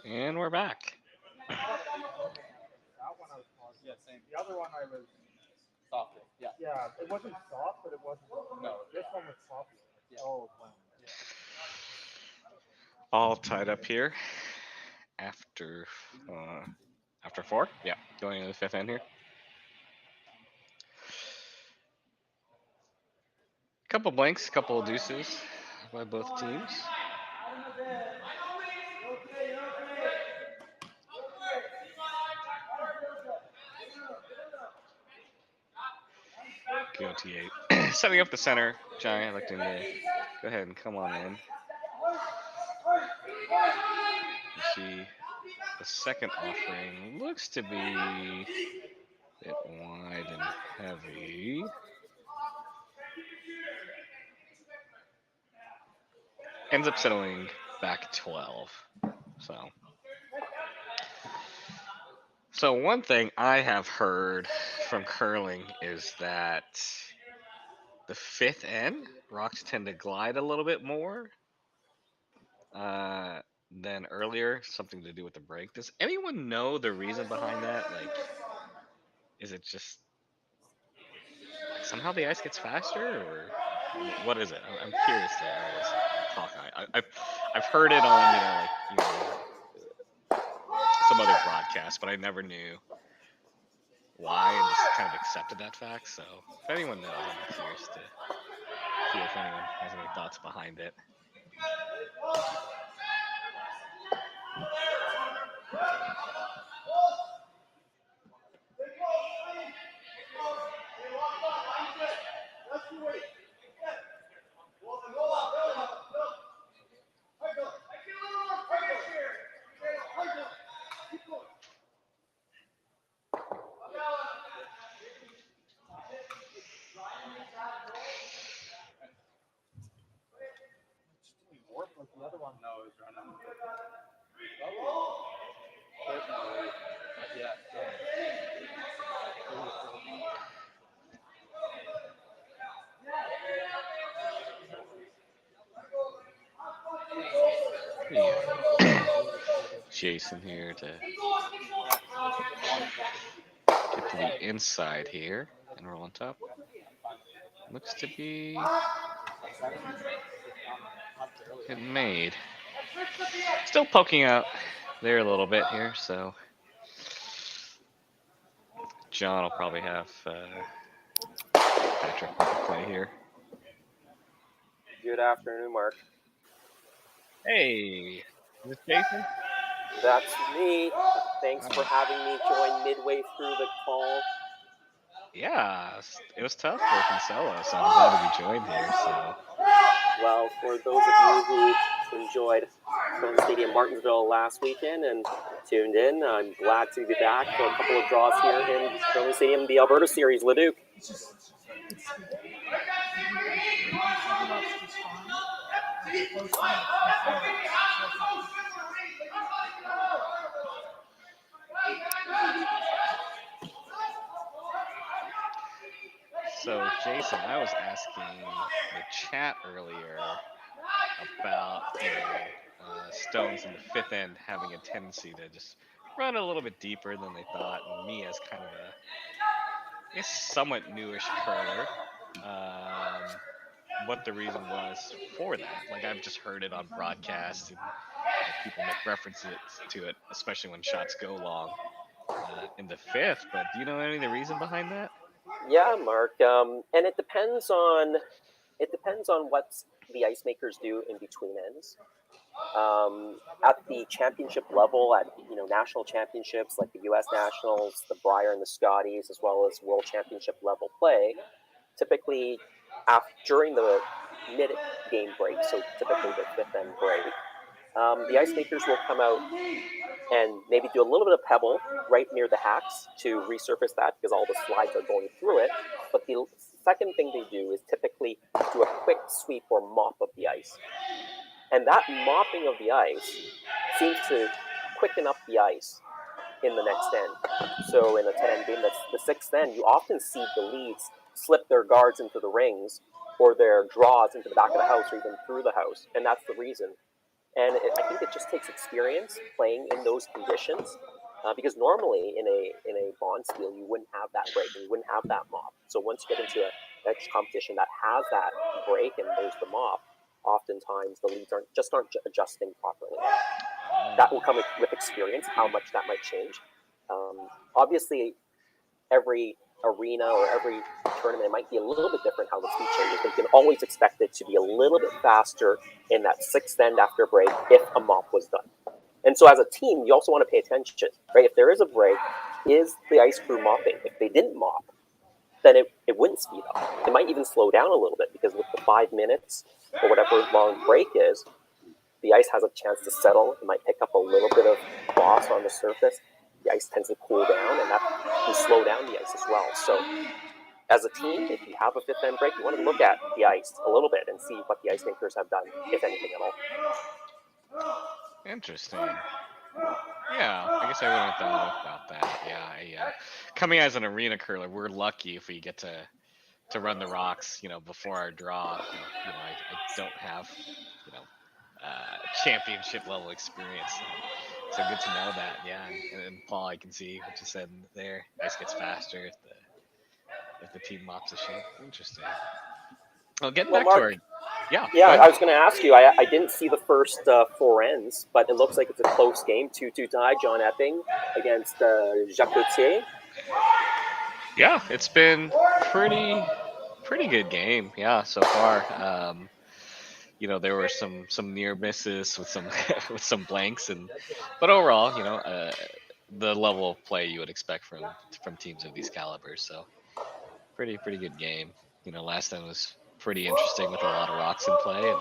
And we're back. The other one I was softer. Yeah. Yeah, it wasn't soft, but it wasn't. No, this one was soft. Yeah. Oh, wow. Yeah. All tied up here after 4. Yeah, going into the 5th end here. Couple blanks, couple deuces by both teams. Gauthier setting up the center. Giant electing to go ahead and come on in. You see the second offering looks to be a bit wide and heavy. Ends up settling back 12. So one thing I have heard from curling is that the 5th end, rocks tend to glide a little bit more than earlier, something to do with the break. Does anyone know the reason behind that? Like, is it just somehow the ice gets faster, or what is it? I'm curious to talk. I've heard it on some other broadcasts, but I never knew why and just kind of accepted that fact. So if anyone knows, I'd be curious to hear if anyone has any thoughts behind it. The other one, no, it was running. Yeah. Jason here to get to the inside here and roll on top. Looks to be it made. Still poking out there a little bit here, so John will probably have Patrick play here. Good afternoon, Mark. Hey, is this Jason? That's me. Thanks for having me join midway through the call. Yeah, it was tough working solo, so I'm glad to be joined here. So, well, for those of you who enjoyed Stone Stadium Martinsville last weekend and tuned in, I'm glad to be back for a couple of draws here in Stone Stadium, the Alberta Series, Leduc. So, Jason, I was asking the chat earlier about Stones in the 5th end having a tendency to just run a little bit deeper than they thought, and me as kind of a somewhat newish curler, what the reason was for that. Like, I've just heard it on broadcasts, and people make references to it, especially when shots go long in the 5th. But do you know any of the reason behind that? Yeah, Mark, and it depends on what the ice makers do in between ends. At the championship level, at national championships like the U.S. Nationals, the Brier and the Scotties, as well as World Championship level play, typically during the mid-game break, so typically the 5th end break, the ice makers will come out and maybe do a little bit of pebble right near the hacks to resurface that because all the slides are going through it. But the second thing they do is typically do a quick sweep or mop of the ice. And that mopping of the ice seems to quicken up the ice in the next end. So in a 10-end game, that's the 6th end, you often see the leads slip their guards into the rings or their draws into the back of the house or even through the house, and that's the reason. And I think it just takes experience playing in those conditions, because normally in a bond steel you wouldn't have that break and you wouldn't have that mop. So once you get into a competition that has that break and there's the mop, oftentimes the leads aren't adjusting properly. That will come with experience, how much that might change. Obviously, every arena or every tournament might be a little bit different how the speed changes. They can always expect it to be a little bit faster in that sixth end after break if a mop was done. And so as a team, you also want to pay attention, right? If there is a break, is the ice crew mopping? If they didn't mop, then it wouldn't speed up. It might even slow down a little bit because with the 5 minutes or whatever long break is, the ice has a chance to settle. It might pick up a little bit of frost on the surface. The ice tends to cool down, and that can slow down the ice as well. So as a team, if you have a fifth end break, you want to look at the ice a little bit and see what the ice makers have done, if anything at all. Interesting. Yeah, I guess I wouldn't have thought about that. Yeah, coming as an arena curler, we're lucky if we get to run the rocks, before our draw. I don't have, championship level experience. So good to know that. Yeah, and Paul, I can see what you said there. Ice gets faster if the team mops the shit. Interesting. Well, getting back Mark, to our yeah, I was going to ask you. I didn't see the first 4 ends, but it looks like it's a close game. 2-2 tie. John Epping against Jacques Gauthier. Yeah, it's been pretty good game. Yeah, so far. There were some near misses with some with some blanks, but overall, the level of play you would expect from teams of these calibers. So pretty good game. Last time was pretty interesting with a lot of rocks in play, and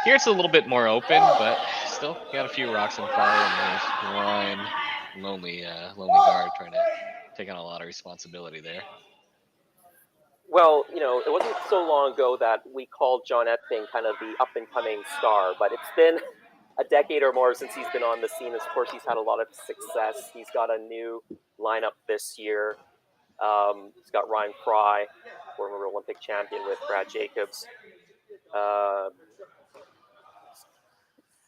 here it's a little bit more open, but still got a few rocks in play, and there's Ryan, lonely guard trying to take on a lot of responsibility there. Well, it wasn't so long ago that we called John Epping kind of the up-and-coming star, but it's been a decade or more since he's been on the scene. Of course, he's had a lot of success. He's got a new lineup this year. He's got Ryan Fry, former Olympic champion with Brad Jacobs.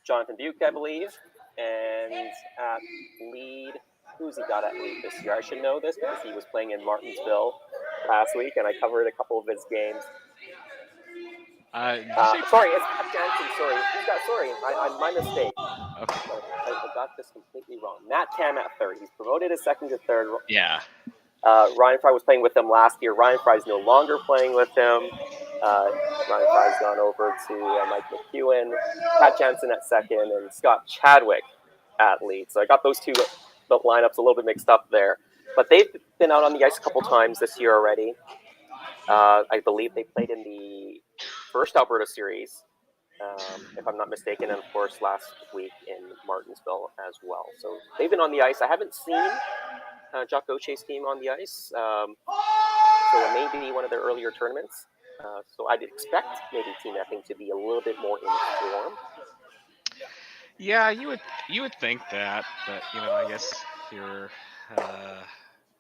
Jonathan Buke, I believe. And at lead, who's he got at lead this year? I should know this because he was playing in Martinsville last week, and I covered a couple of his games. Sorry, it's Pat Jansen. Sorry, my mistake. Okay. I got this completely wrong. Matt Tam at third. He's promoted as second to third. Yeah. Ryan Fry was playing with him last year. Ryan Fry's no longer playing with him. Ryan Fry's gone over to Mike McEwen. Pat Jansen at second, and Scott Chadwick at lead. So I got those two lineups a little bit mixed up there. But they've been out on the ice a couple times this year already. I believe they played in the first Alberta series, if I'm not mistaken, and of course last week in Martinsville as well. So they've been on the ice. I haven't seen Jacques Gauthier's team on the ice, so it may be one of their earlier tournaments. So I'd expect maybe Team Epping to be a little bit more in form. Yeah, you would think that, but I guess you're.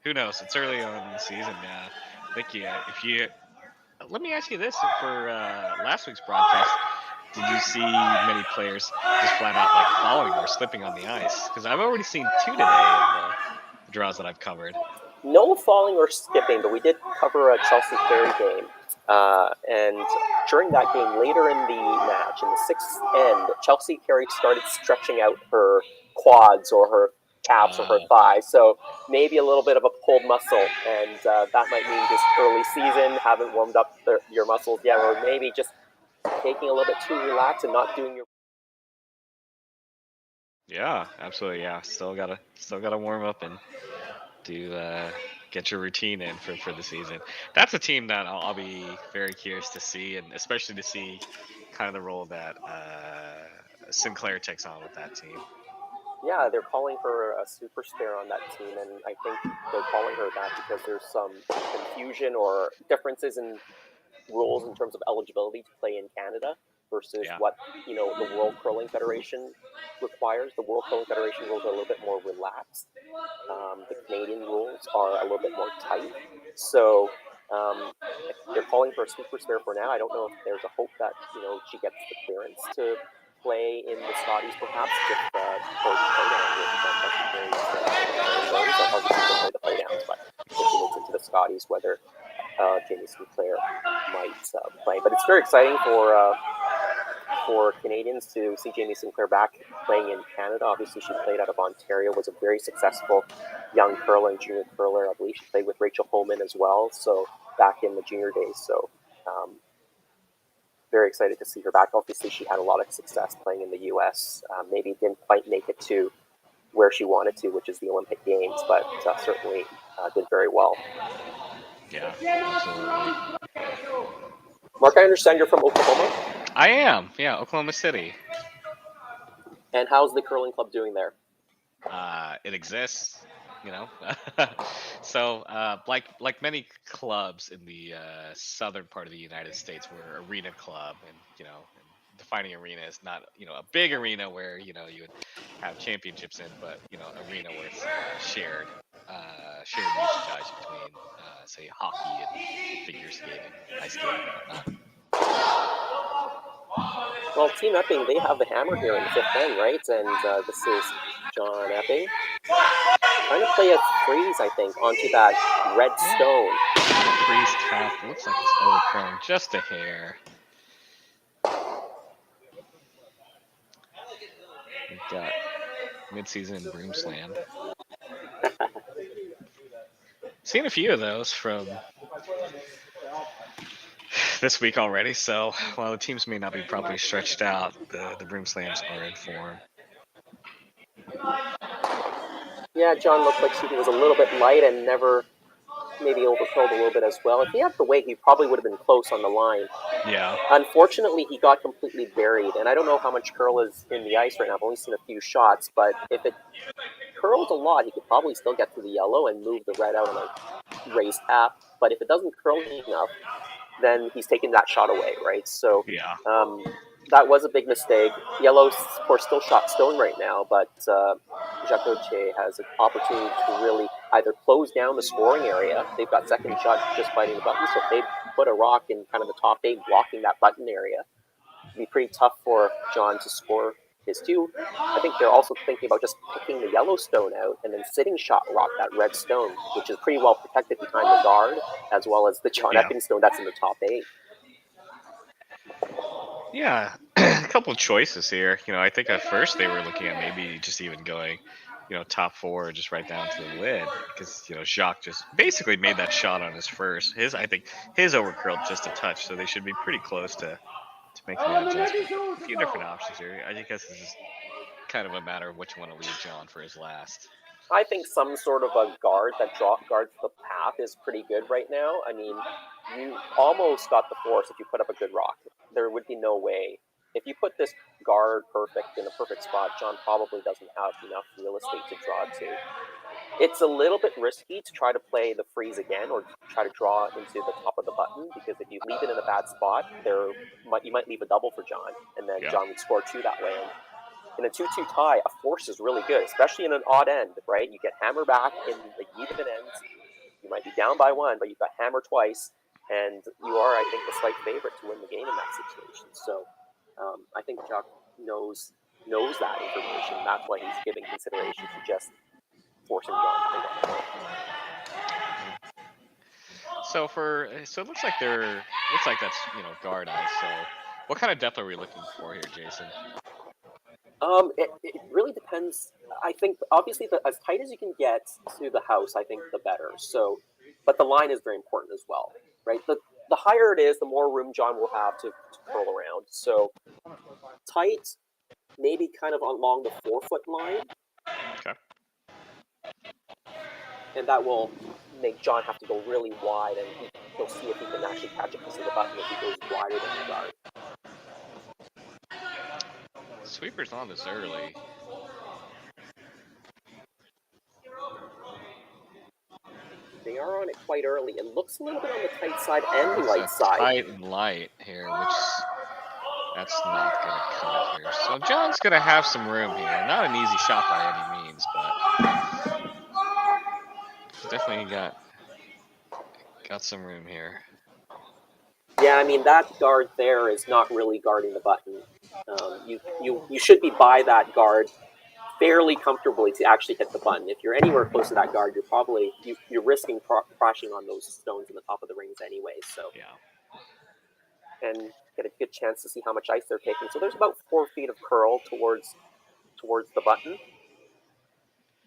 Who knows? It's early on in the season. I think let me ask you this: for last week's broadcast, did you see many players just flat out falling or slipping on the ice? Because I've already seen 2 today in the draws that I've covered. No falling or skipping, but we did cover a Chelsea Carey game. And during that game, later in the match, in the sixth end, Chelsea Carey started stretching out her quads or her calves or her thighs. So maybe a little bit of a pulled muscle. And that might mean just early season, haven't warmed up your muscles yet, or maybe just taking a little bit too relaxed and not doing your... Yeah, absolutely. Yeah, still gotta warm up and do get your routine in for the season. That's a team that I'll be very curious to see, and especially to see kind of the role that Sinclair takes on with that team. Yeah, they're calling her a super spare on that team, and I think they're calling her that because there's some confusion or differences in rules in terms of eligibility to play in Canada versus what the World Curling Federation requires. The World Curling Federation rules are a little bit more relaxed. The Canadian rules are a little bit more tight. So They're calling for a sweeper spare for now. I don't know if there's a hope that she gets the clearance to play in the Scotties, perhaps if for the playdown with Becky Perry's goes. Like obviously she'll play the playdowns, but if she makes it to the Scotties, whether Jamie Sinclair might play. But it's very exciting for Canadians to see Jamie Sinclair back playing in Canada. Obviously, she played out of Ontario, was a very successful young curler and junior curler. I believe she played with Rachel Homan as well, so back in the junior days. So very excited to see her back. Obviously, she had a lot of success playing in the U.S. Maybe didn't quite make it to where she wanted to, which is the Olympic Games, but certainly did very well. Yeah, absolutely. Mark, I understand you're from Oklahoma? I am, yeah, Oklahoma City. And how's the curling club doing there? It exists, so like many clubs in the southern part of the United States, we're arena club, and defining arena is not a big arena where you would have championships in, but arena where it's shared usage between say hockey and figure skating, ice skating, and whatnot. Well, Team Epping, they have the hammer here in the fifth end, right? And this is John Epping trying to play a freeze, I think, onto that red stone. Freeze tap. Looks like it's overcurling just a hair. We've got mid-season broom slam. Seen a few of those from this week already, so while the teams may not be properly stretched out, the broom slams are in form. Yeah, John looked like he was a little bit light and never maybe overcurled a little bit as well. If he had the weight, he probably would have been close on the line. Yeah. Unfortunately, he got completely buried, and I don't know how much curl is in the ice right now. I've only seen a few shots, but if it curls a lot, he could probably still get to the yellow and move the red out on a raised tap. But if it doesn't curl enough, then he's taking that shot away, right? So yeah. That was a big mistake. Yellow's, of course, still shot stone right now, but Jacques Gauthier has an opportunity to really either close down the scoring area. They've got second shot just biting the button, so if they put a rock in kind of the top eight, blocking that button area, it'd be pretty tough for John to score his two. I think they're also thinking about just picking the yellow stone out and then sitting shot rock that red stone, which is pretty well protected behind the guard, as well as the John Epping stone that's in the top eight. Yeah, a couple of choices here. I think at first they were looking at maybe just even going, top four, just right down to the lid, because Jacques just basically made that shot on his first. I think his overcurled just a touch, so they should be pretty close to making an adjustment. A few different options here. I guess this is kind of a matter of what you want to leave John for his last. I think some sort of a guard that guards the path is pretty good right now. I mean, you almost got the force if you put up a good rock. There would be no way. If you put this guard perfect in a perfect spot, John probably doesn't have enough real estate to draw to. It's a little bit risky to try to play the freeze again or try to draw into the top of the button, because if you leave it in a bad spot, you might leave a double for John, and then John would score two that way. And in a 2-2 tie, a force is really good, especially in an odd end, right? You get hammer back in the even ends. You might be down by one, but you've got hammer twice, and you are, I think, the slight favorite to win the game in that situation. So I think Jacques knows that information. That's why he's giving consideration to just forcing John to play that point. So it looks like that's guard ice. So what kind of depth are we looking for here, Jason? It really depends. I think obviously as tight as you can get to the house, I think the better. So, but the line is very important as well, right? The higher it is, the more room John will have to curl around. So tight, maybe kind of along the 4-foot line. Okay. And that will make John have to go really wide, and he'll see if he can actually catch a piece of the button if he goes wider than the guard. Sweeper's on this early. They are on it quite early. It looks a little bit on the tight side and the light side. Tight and light here, which that's not going to cut it here. So John's going to have some room here. Not an easy shot by any means, but he's definitely got Got some room here. Yeah, I mean, that guard there is not really guarding the button. You should be by that guard fairly comfortably to actually hit the button. If you're anywhere close to that guard, you're probably you're risking crashing on those stones in the top of the rings anyway. So yeah, and get a good chance to see how much ice they're taking. So there's about 4 feet of curl towards the button.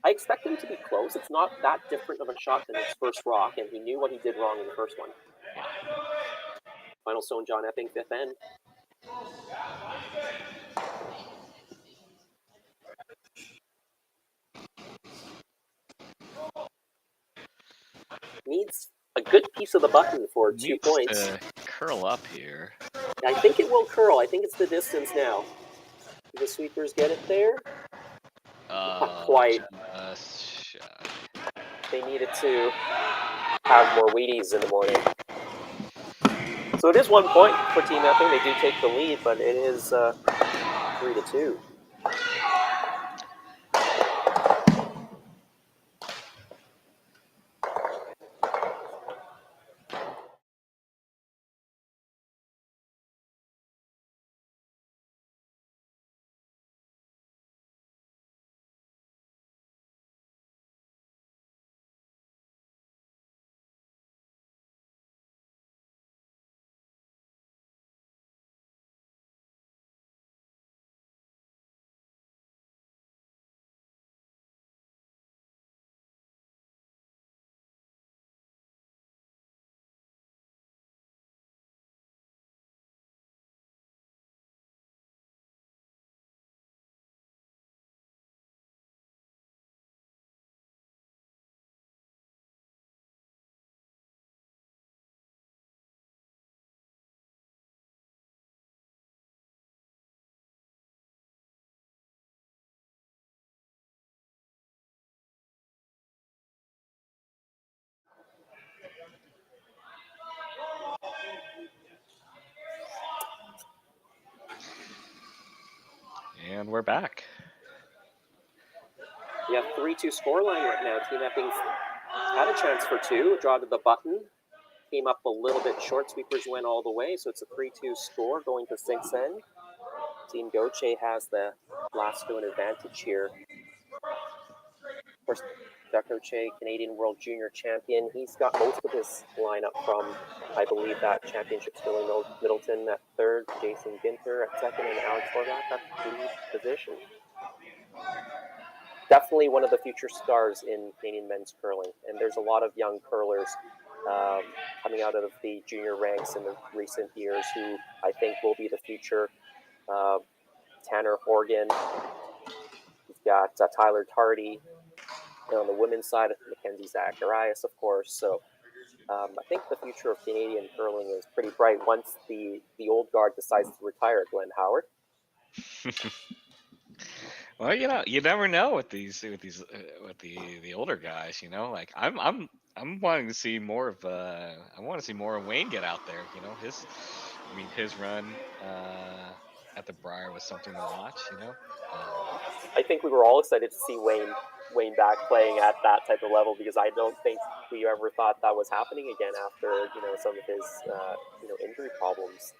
I expect him to be close. It's not that different of a shot than his first rock, and he knew what he did wrong in the first one. Final stone, John Epping, fifth end. Needs a good piece of the button for 2 points. To curl up here. I think it will curl. I think it's the distance now. Do the sweepers get it there? Not quite. They needed to have more Wheaties in the morning. So it is 1 point for Team Epping. They do take the lead, but it is 3-2. And we're back. We have 3-2 scoreline right now. Team Epping's had a chance for 2. Draw to the button. Came up a little bit short. Sweepers went all the way, so it's a 3-2 score going to 6th end. Team Gauthier has the last stone advantage here. Of course, Jacques Gauthier, Canadian World Junior Champion. He's got most of his lineup from, I believe, that championship still in Middleton at 3rd, Jason Ginter at 2nd, and Alex Horvath at the lead position. Definitely one of the future stars in Canadian men's curling, and there's a lot of young curlers coming out of the junior ranks in the recent years who I think will be the future. Tanner Horgan, you've got Tyler Tardy, and on the women's side, Mackenzie Zacharias, of course. So I think the future of Canadian curling is pretty bright once the old guard decides to retire. Glenn Howard. Well, you never know with the older guys. Like I'm wanting to see more of I want to see more of Wayne get out there. His run at the Briar was something to watch. I think we were all excited to see Wayne back playing at that type of level because I don't think we ever thought that was happening again after some of his injury problems.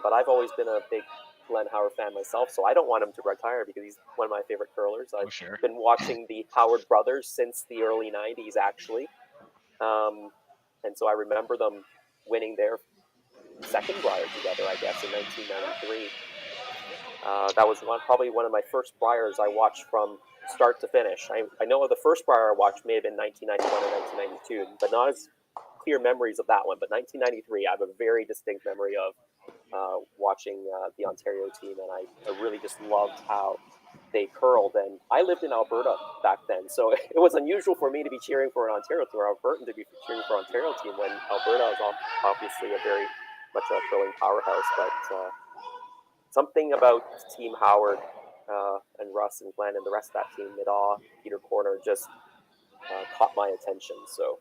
But I've always been a big Glenn Howard fan myself, so I don't want him to retire because he's one of my favorite curlers. I've been watching the Howard brothers since the early 90s, actually. And so I remember them winning their second Briar together, I guess, in 1993. That was probably one of my first Briars I watched from start to finish. I know the first Briar I watched may have been 1991 or 1992, but not as clear memories of that one. But 1993, I have a very distinct memory of watching the Ontario team, and I really just loved how they curled. And I lived in Alberta back then, so it was unusual for me to be cheering for an Ontario team, or Albertan to be cheering for an Ontario team when Alberta is obviously a very much a curling powerhouse. But something about Team Howard and Russ and Glenn and the rest of that team, Midaw, Peter Corner, just caught my attention. So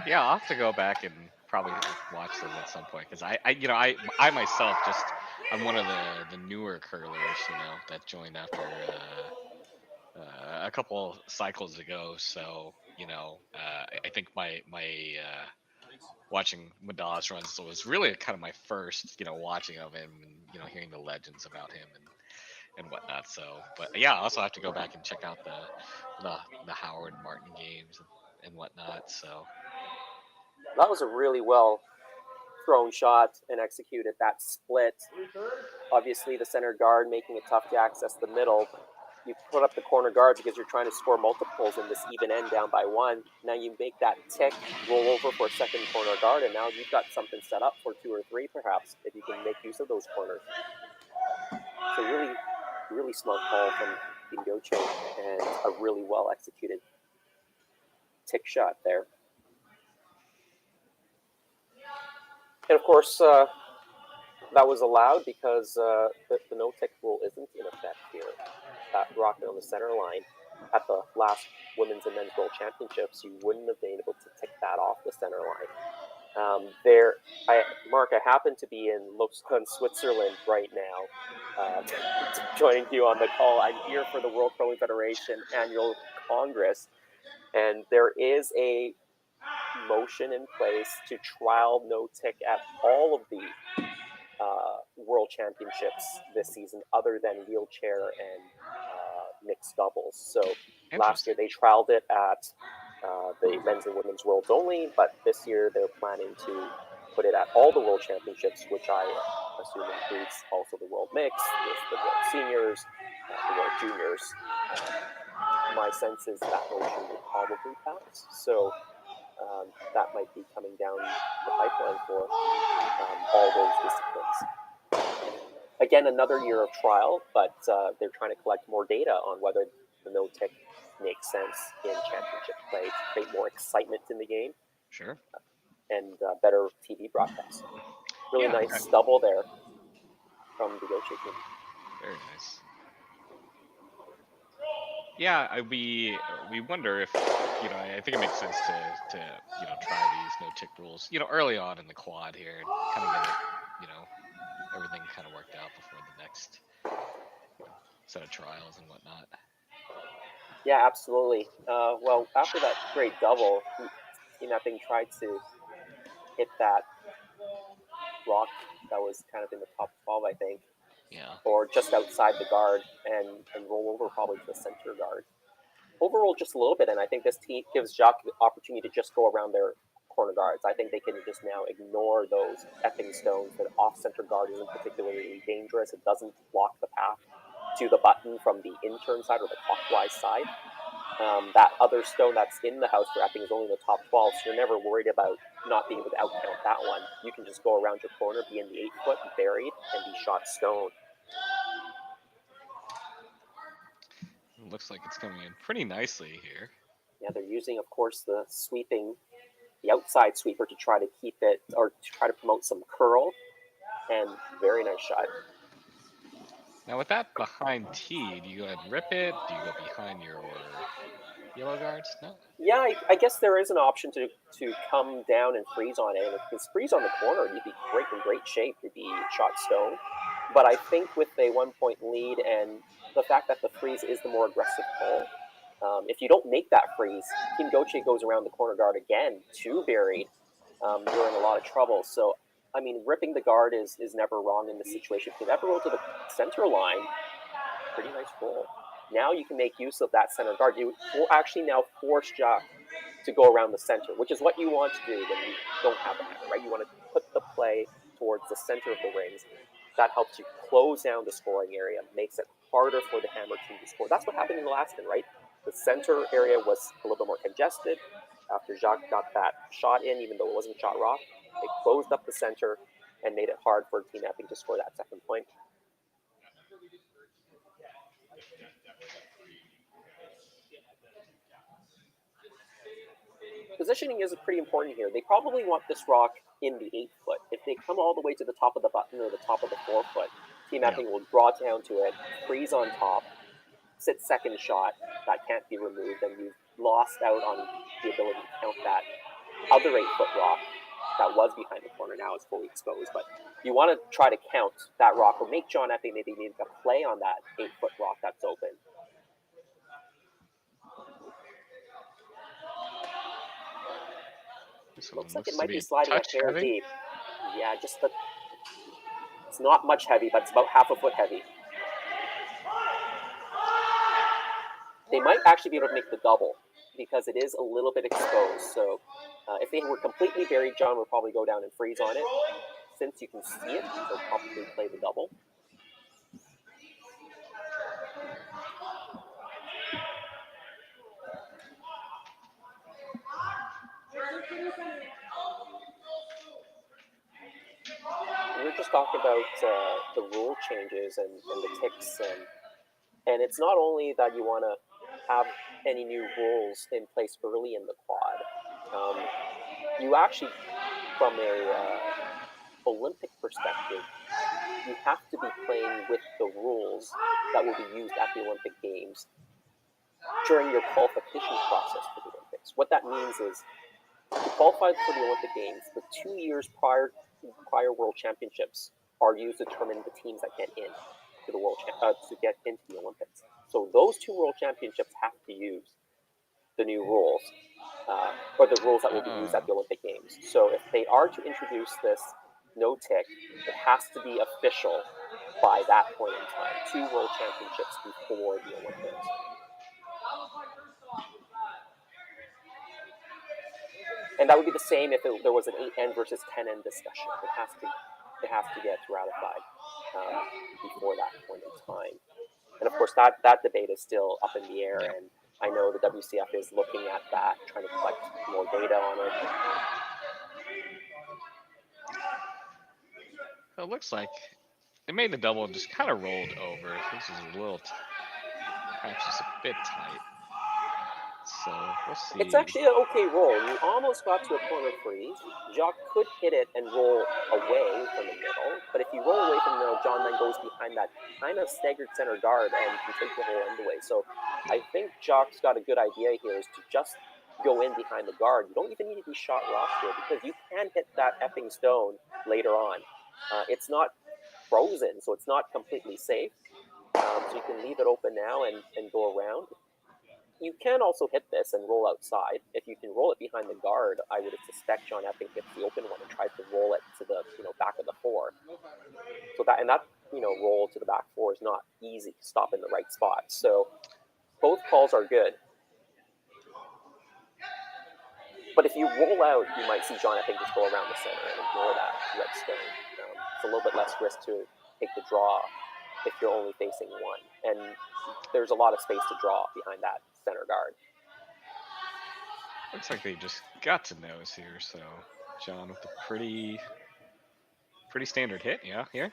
yeah, I'll have to go back and probably watch them at some point because I myself I'm one of the newer curlers that joined after a couple cycles ago. So you know, I think my watching Madalas runs was really kind of my first, you know, watching of him and, you know, hearing the legends about him and whatnot. So, but yeah, I also have to go back and check out the Howard Martin games and whatnot. So That was a really well thrown shot and executed. That split, obviously the center guard making it tough to access the middle. You put up the corner guard because you're trying to score multiples in this even end down by one. Now you make that tick, roll over for a second corner guard, and now you've got something set up for 2 or 3 perhaps, if you can make use of those corners. So really, really smart call from Team Gauthier and a really well executed tick shot there. And of course, that was allowed because the no-tick rule isn't in effect here at Rocket on the center line. At the last Women's and Men's World Championships, you wouldn't have been able to tick that off the center line. Mark, I happen to be in Lausanne, Switzerland right now, joining you on the call. I'm here for the World Curling Federation Annual Congress, and there is a motion in place to trial no-tick at all of the World Championships this season, other than wheelchair and mixed doubles. So last year they trialed it at the men's and women's worlds only, but this year they're planning to put it at all the World Championships, which I assume includes also the World Mix, the World Seniors, the World Juniors. My sense is that motion will probably pass. So that might be coming down the pipeline for all those disciplines. Again, another year of trial, but they're trying to collect more data on whether the no-tick makes sense in championship play to create more excitement in the game. Sure. And better TV broadcast. Really nice double there from the Gauthier team. Very nice. Yeah, we wonder if, you know, I think it makes sense to you know, try these no-tick rules, you know, early on in the quad here and kind of get it, you know, everything kind of worked out before the next, you know, set of trials and whatnot. Yeah, absolutely. Well, after that great double, Team Epping tried to hit that rock that was kind of in the top 12, I think. Yeah. Or just outside the guard and roll over probably to the center guard. Overroll just a little bit, and I think this team gives Jacques the opportunity to just go around their corner guards. I think they can just now ignore those Epping stones. That off-center guard isn't particularly dangerous. It doesn't block the path to the button from the intern side or the clockwise side. That other stone that's in the house for Epping is only in the top 12, so you're never worried about not being able to outcount that one. You can just go around your corner, be in the 8-foot, buried, and be shot stone. It looks like it's coming in pretty nicely here. Yeah, they're using, of course, the outside sweeper to try to keep it, or to try to promote some curl, and very nice shot. Now with that behind T, do you go ahead and rip it? Do you go behind your yellow guards? No? Yeah, I guess there is an option to come down and freeze on it. And if you can freeze on the corner, you'd be in great shape. You'd be shot stone. But I think with a 1-point lead and the fact that the freeze is the more aggressive call, if you don't make that freeze, Team Gauthier goes around the corner guard again, too buried. You're in a lot of trouble. So, I mean, ripping the guard is never wrong in this situation. If you ever roll to the center line, pretty nice roll. Now you can make use of that center guard. You will actually now force Jacques to go around the center, which is what you want to do when you don't have the hammer, right? You want to put the play towards the center of the rings. That helps you close down the scoring area, makes it harder for the hammer team to score. That's what happened in the last one, right? The center area was a little bit more congested. After Jacques got that shot in, even though it wasn't shot raw, it closed up the center and made it hard for Team Epping to score that second point. Positioning is pretty important here. They probably want this rock in the 8-foot. If they come all the way to the top of the button or the top of the 4-foot, Team Epping will draw down to it, freeze on top, sit second shot, that can't be removed, and you've lost out on the ability to count that other 8-foot rock that was behind the corner, now is fully exposed. But you want to try to count that rock or make John Epping maybe make a play on that 8-foot rock that's open. This one Looks like it looks to might be be a sliding a touch hair heavy. deep. Yeah, just the. It's not much heavy, but it's about half a foot heavy. They might actually be able to make the double because it is a little bit exposed. So if they were completely buried, John would probably go down and freeze on it. Since you can see it, they'll probably play the double. We were just talking about the rule changes and the ticks, and it's not only that you want to have any new rules in place early in the quad. You actually, from a Olympic perspective, you have to be playing with the rules that will be used at the Olympic Games during your qualification process for the Olympics. What that means is, to qualify for the Olympic Games, the 2 years prior World Championships are used to determine the teams that get in to the to get into the Olympics. So those 2 World Championships have to use the new rules, or the rules that will be used at the Olympic Games. So if they are to introduce this no tick, it has to be official by that point in time. 2 World Championships before the Olympics. And that would be the same if there was an 8N versus 10N discussion. It has to get ratified before that point in time. And of course, that debate is still up in the air. Yep. And I know the WCF is looking at that, trying to collect more data on it. It looks like it made the double and just kind of rolled over. This is a little, perhaps just a bit tight. So we'll see. It's actually an okay roll. You almost got to a corner freeze. Jacques could hit it and roll away from the middle, but if you roll away from the middle, John then goes behind that kind of staggered center guard and can take the whole end away. So I think Jacques got a good idea here is to just go in behind the guard. You don't even need to be shot rock here because you can hit that Epping stone later on. It's not frozen, so it's not completely safe. So you can leave it open now and go around. You can also hit this and roll outside. If you can roll it behind the guard, I would suspect John Epping hits the open one and tries to roll it to the back of the 4. So that roll to the back 4 is not easy to stop in the right spot. So both calls are good. But if you roll out, you might see John Epping just go around the center and ignore that red stone. It's a little bit less risk to take the draw if you're only facing one. And there's a lot of space to draw behind that center guard. Looks like they just got to nose here. So John with a pretty standard hit, yeah, here.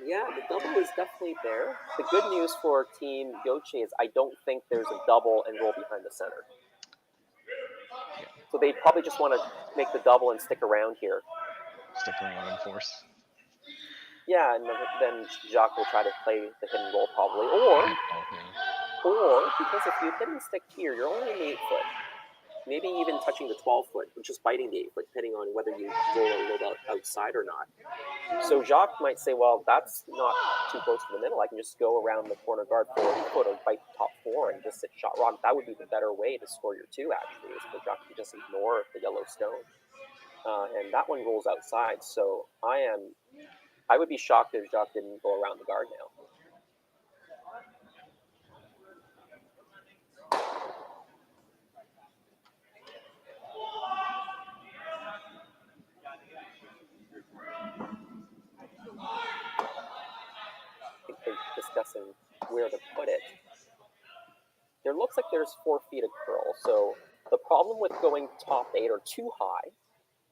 Yeah, the double is definitely there. The good news for Team Gauthier is I don't think there's a double and roll behind the center. Yeah. So they probably just want to make the double and stick around here. Stick around and force. Yeah, and then Jacques will try to play the hidden roll probably. Or because if you hit and stick here, you're only in the 8-foot. Maybe even touching the 12-foot, just biting the 8-foot, depending on whether you roll a little outside or not. So Jacques might say, well, that's not too close to the middle. I can just go around the corner guard for 8-foot or bite the top 4 and just sit shot rock. That would be the better way to score your 2, actually, is for Jacques to just ignore the yellow stone. And that one rolls outside. So I would be shocked if Jacques didn't go around the guard now. I think they're discussing where to put it. There looks like there's 4 feet of curl. So the problem with going top 8 or too high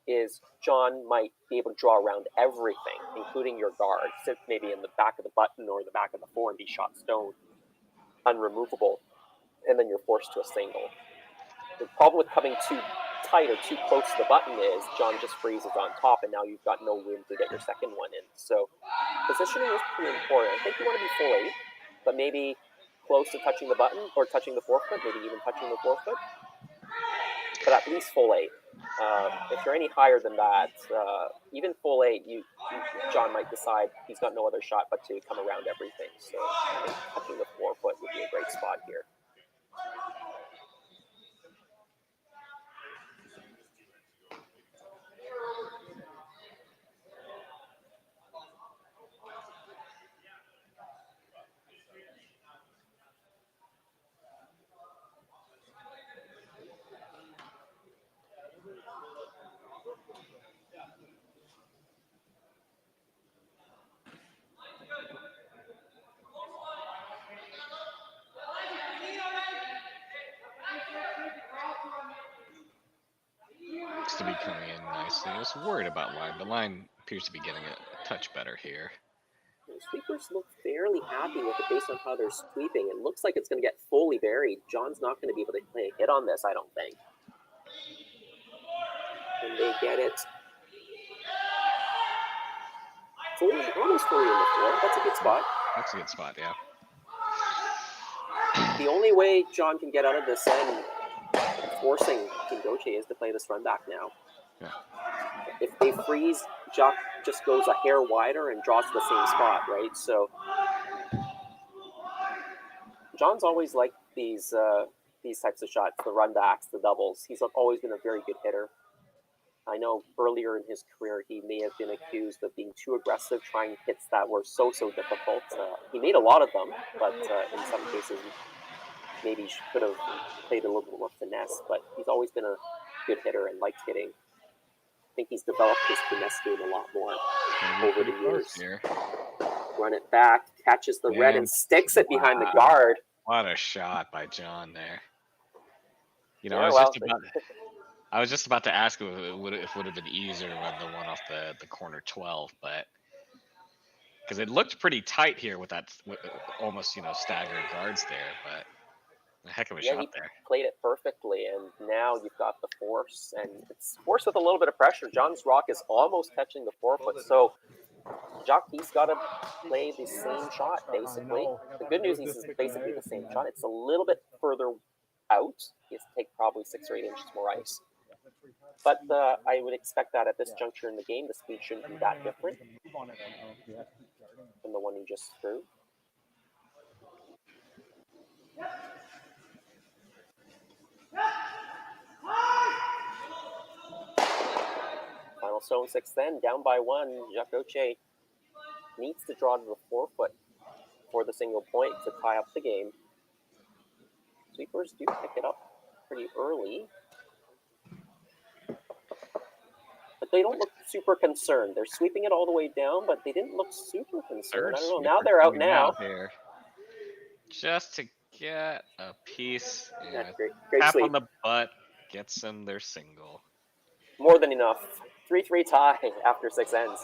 is John might be able to draw around everything, including your guard, sit maybe in the back of the button or the back of the 4 and be shot stone, unremovable, and then you're forced to a single. The problem with coming too tight or too close to the button is John just freezes on top, and now you've got no room to get your second one in. So positioning is pretty important. I think you want to be full 8, but maybe close to touching the button or touching the 4-foot, maybe even touching the 4-foot, but at least full 8. If you're any higher than that, even full 8, John might decide he's got no other shot but to come around everything. So I think touching the 4-foot would be a great spot here. to be coming in nicely. I was worried about line, but line appears to be getting a touch better here. The sweepers look fairly happy with it based on how they're sweeping. It looks like it's going to get fully buried. John's not going to be able to play a hit on this, I don't think. And they get it fully, almost fully in the floor. That's a good spot. That's a good spot, yeah. The only way John can get out of this end, forcing Team Gauthier, is to play this run back now. Yeah. If they freeze, Jacques just goes a hair wider and draws to the same spot, right? So John's always liked these types of shots, the run backs, the doubles. He's always been a very good hitter. I know earlier in his career he may have been accused of being too aggressive, trying hits that were so difficult. He made a lot of them, but in some cases maybe he could have played a little bit more finesse. But he's always been a good hitter and liked hitting. I think he's developed his finesse game a lot more over the years. Here. Run it back, catches the red and sticks it behind the guard. What a shot by John there. You know, Yeah, I was just about to ask if it would have been easier to run the one off the corner 12, but because it looked pretty tight here with that almost staggered guards there, but a heck of a shot there. Played it perfectly, and now you've got the force, and it's force with a little bit of pressure. John's rock is almost touching the 4-foot, so Jacques, he's got to play the same shot, basically. The good news is it's basically the same shot. It's a little bit further out. He has to take probably 6 or 8 inches more ice. But I would expect that at this juncture in the game, the speed shouldn't be that different from the one he just threw. Final stone 6 then, down by 1. Jacques Gauthier needs to draw to the 4-foot for the single point to tie up the game. Sweepers do pick it up pretty early, but they don't look super concerned. They're sweeping it all the way down, but they didn't look super concerned. I don't know. Now they're out now. Here. Just to get a piece. Yeah, great tap sweep. on the butt, gets them their single. More than enough. 3-3 tie after 6 ends.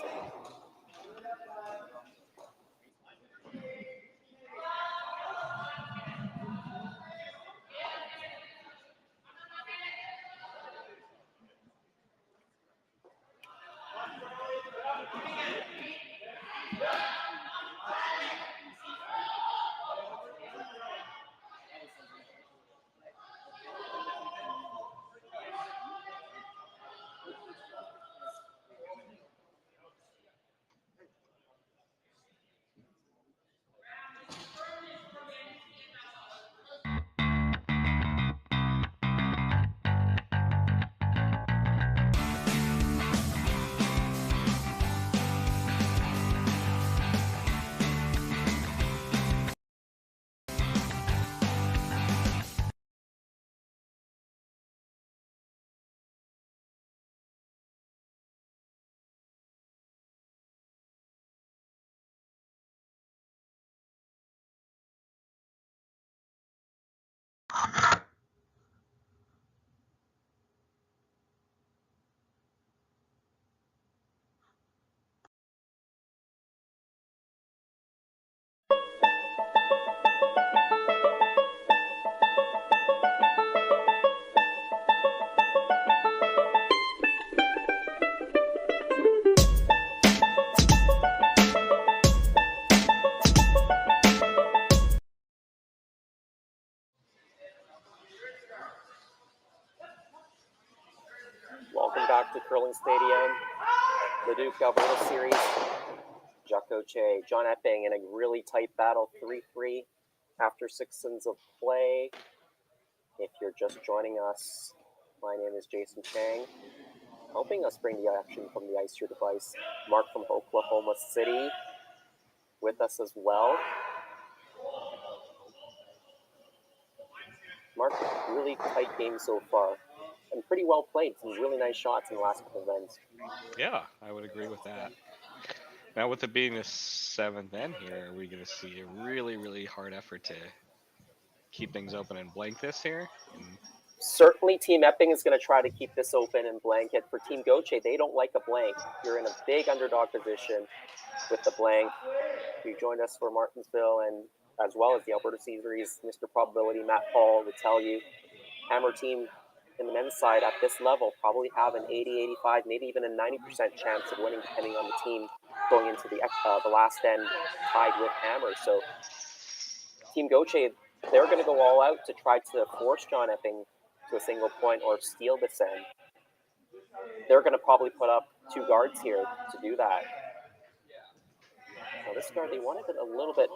Welcome back to Curling Stadium, Leduc Alberta Series. Jacques Gauthier, John Epping in a really tight battle, 3-3 after 6 ends of play. If you're just joining us, my name is Jason Chang. Helping us bring the action from the ice to your device, Mark from Oklahoma City with us as well. Mark, really tight game so far. And pretty well played. Some really nice shots in the last couple of ends. Yeah, I would agree with that. Now, with it being the 7th end here, are we going to see a really, really hard effort to keep things open and blank this here? And Certainly, Team Epping is going to try to keep this open and blanket. For Team Gauthier, they don't like a blank. You're in a big underdog position with the blank. You joined us for Martinsville and as well as the Alberta Series, Mr. Probability, Matt Paul, would tell you Hammer team in the men's side at this level probably have an 80, 85, maybe even a 90% chance of winning, depending on the team going into the last end tied with Hammer. So Team Gauthier, they're going to go all out to try to force John Epping to a single point or steal this end. They're going to probably put up 2 guards here to do that. Now this guard, they wanted it a little bit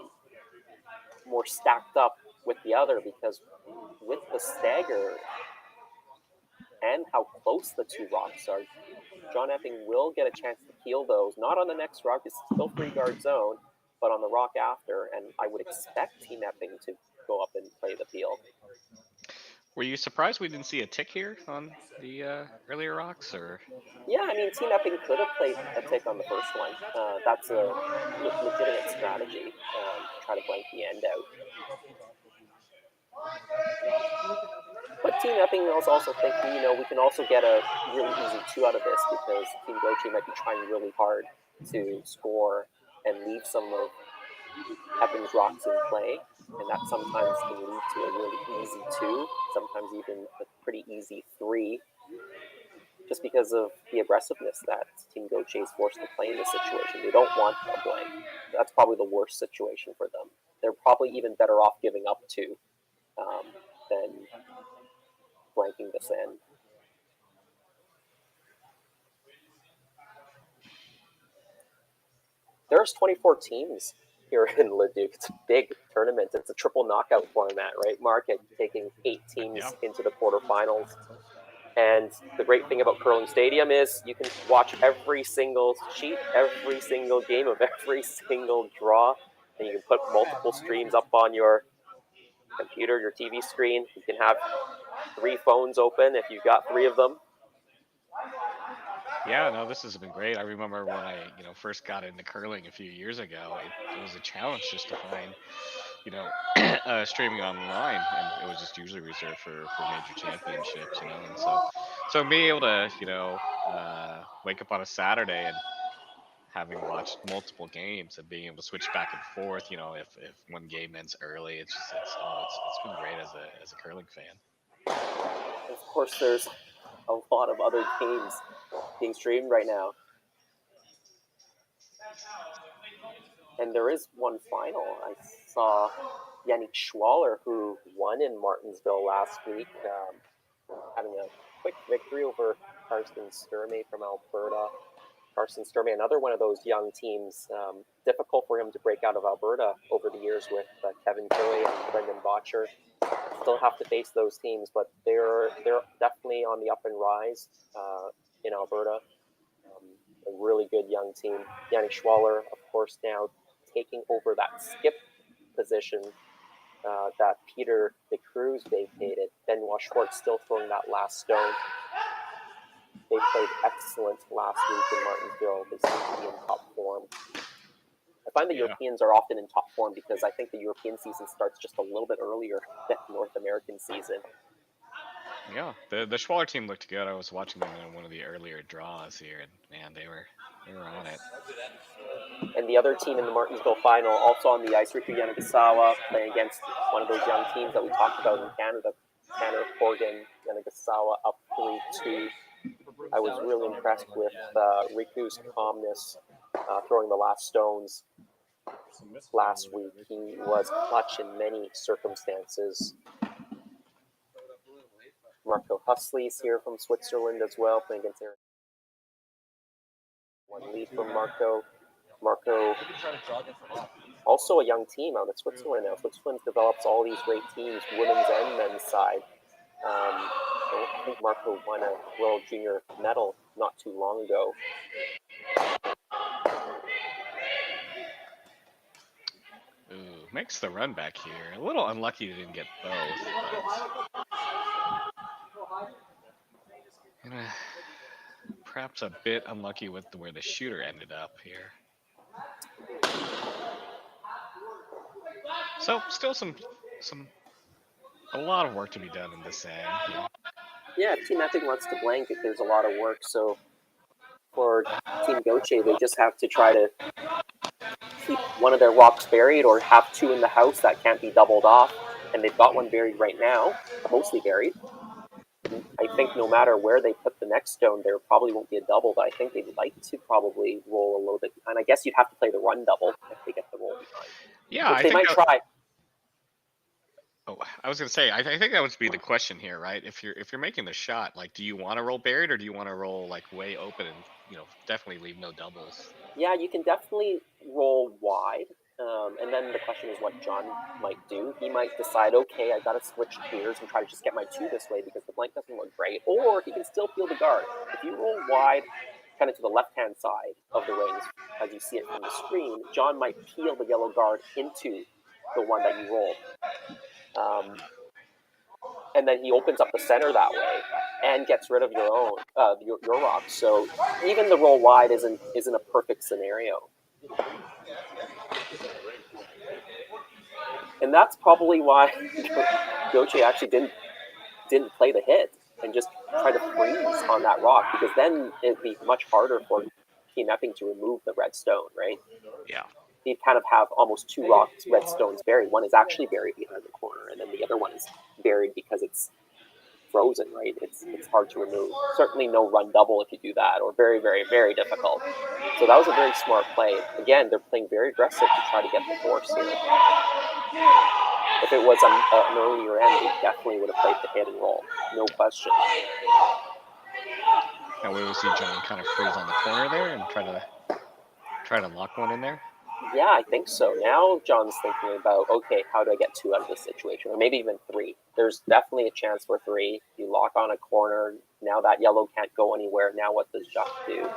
more stacked up with the other, because with the stagger and how close the 2 rocks are, John Epping will get a chance to peel those. Not on the next rock, it's still 3 guard zone, but on the rock after, and I would expect Team Epping to go up and play the peel. Were you surprised we didn't see a tick here on the earlier rocks, or? Yeah, I mean, Team Epping could have played a tick on the first one. That's a legitimate strategy, to try to blank the end out. But Team Epping was also thinking, you know, we can also get a really easy 2 out of this, because Team Gauthier might be trying really hard to score and leave some of Epping's rocks in play, and that sometimes can lead to a really easy 2, sometimes even a pretty easy 3, just because of the aggressiveness that Team Gauthier is forced to play in this situation. They don't want a blank. That's probably the worst situation for them. They're probably even better off giving up 2 than blanking this end. There's 24 teams here in Leduc. It's a big tournament. It's a triple knockout format, right, Mark? And taking 8 teams into the quarterfinals. And the great thing about Curling Stadium is you can watch every single sheet, every single game of every single draw, and you can put multiple streams up on your computer, your TV screen. You can have 3 phones open if you've got 3 of them. Yeah, no, this has been great. I remember when I, first got into curling a few years ago, it was a challenge just to find, streaming online, and it was just usually reserved for major championships, and so being able to, wake up on a Saturday and having watched multiple games and being able to switch back and forth, if one game ends early, it's been great as a curling fan. Of course, there's a lot of other games being streamed right now. And there is one final. I saw Yannick Schwaller, who won in Martinsville last week, having a quick victory over Carsten Sturmey from Alberta. Carsten Sturmey, another one of those young teams. Difficult for him to break out of Alberta over the years with Kevin Kelly and Brendan Botcher. Still have to face those teams, but they're definitely on the up and rise in Alberta. A really good young team. Yannick Schwaller, of course, now taking over that skip position that Peter de Cruz vacated. Benoit Schwartz still throwing that last stone. They played excellent last week in Martinsville. They seem to be in top form. I find the Europeans are often in top form because I think the European season starts just a little bit earlier than North American season. Yeah, the Schwaller team looked good. I was watching them in one of the earlier draws here, and man, they were on it. And the other team in the Martinsville final, also on the ice, Riku Yanagisawa, playing against one of those young teams that we talked about in Canada. Tanner Corgan, Yanagisawa up 3-2. I was really impressed with Riku's calmness throwing the last stones last week. He was clutch in many circumstances. Marco Husley's here from Switzerland as well, playing against Aaron. One lead from Marco. Marco, also a young team out of Switzerland now. Switzerland develops all these great teams, women's and men's side. I think Marco won a World Junior medal not too long ago. Ooh, makes the run back here. A little unlucky they didn't get both. Perhaps a bit unlucky with where the shooter ended up here. So still some A lot of work to be done in this end. Yeah, if Team Epping wants to blank, there's a lot of work. So for Team Gauthier, they just have to try to keep one of their rocks buried or have two in the house that can't be doubled off. And they've got one buried right now, mostly buried. I think no matter where they put the next stone, there probably won't be a double, but I think they'd like to probably roll a little bit behind. I guess you'd have to play the run double if they get the roll behind. Yeah, which they might try. Oh, I was gonna say, I think that would be the question here, right? If you're making the shot, like, do you want to roll buried or do you want to roll like way open and definitely leave no doubles? Yeah, you can definitely roll wide, and then the question is what John might do. He might decide, okay, I got to switch gears and try to just get my two this way because the blank doesn't look great, or he can still peel the guard. If you roll wide, kind of to the left-hand side of the rings, as you see it from the screen, John might peel the yellow guard into the one that you rolled. And then he opens up the center that way and gets rid of your own your rocks. So even the roll wide isn't a perfect scenario. And that's probably why Gauthier actually didn't play the hit and just try to freeze on that rock, because then it'd be much harder for Team Epping to remove the red stone, right? Yeah. They kind of have almost two rocks, red stones buried. One is actually buried behind the corner, and then the other one is buried because it's frozen, right? It's hard to remove. Certainly no run double if you do that, or very, very, very difficult. So that was a very smart play. Again, they're playing very aggressive to try to get the force here. If it was an earlier end, they definitely would have played the hit and roll. No question. Now we will see John kind of freeze on the corner there and try to lock one in there. Yeah, I think so. Now John's thinking about, okay, how do I get two out of this situation? Or maybe even three. There's definitely a chance for three. You lock on a corner. Now that yellow can't go anywhere. Now what does Jacques do?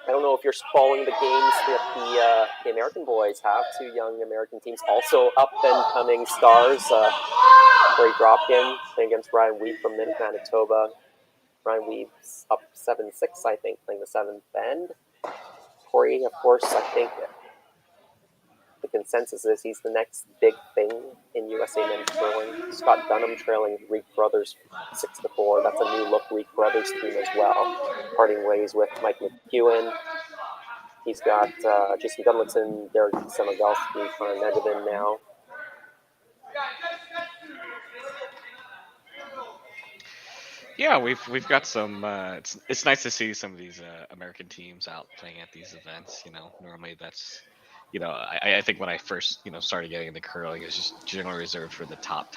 I don't know if you're following the games that the American boys have. Two young American teams, also up-and-coming stars. Corey Dropkin playing against Ryan Weeb from Manitoba. Ryan Weeb's up 7-6, I think, playing the 7th bend. Corey, of course, I think the consensus is he's the next big thing in USA men's curling. Scott Dunham trailing Reek Brothers 6-4. That's a new look Reek Brothers team as well. Parting ways with Mike McEwen. He's got Jason Gudlickson, Derek Semagalski, Connor Negevin now. Yeah, we've got some. It's nice to see some of these American teams out playing at these events. Normally that's, I think when I first started getting into curling, it's just generally reserved for the top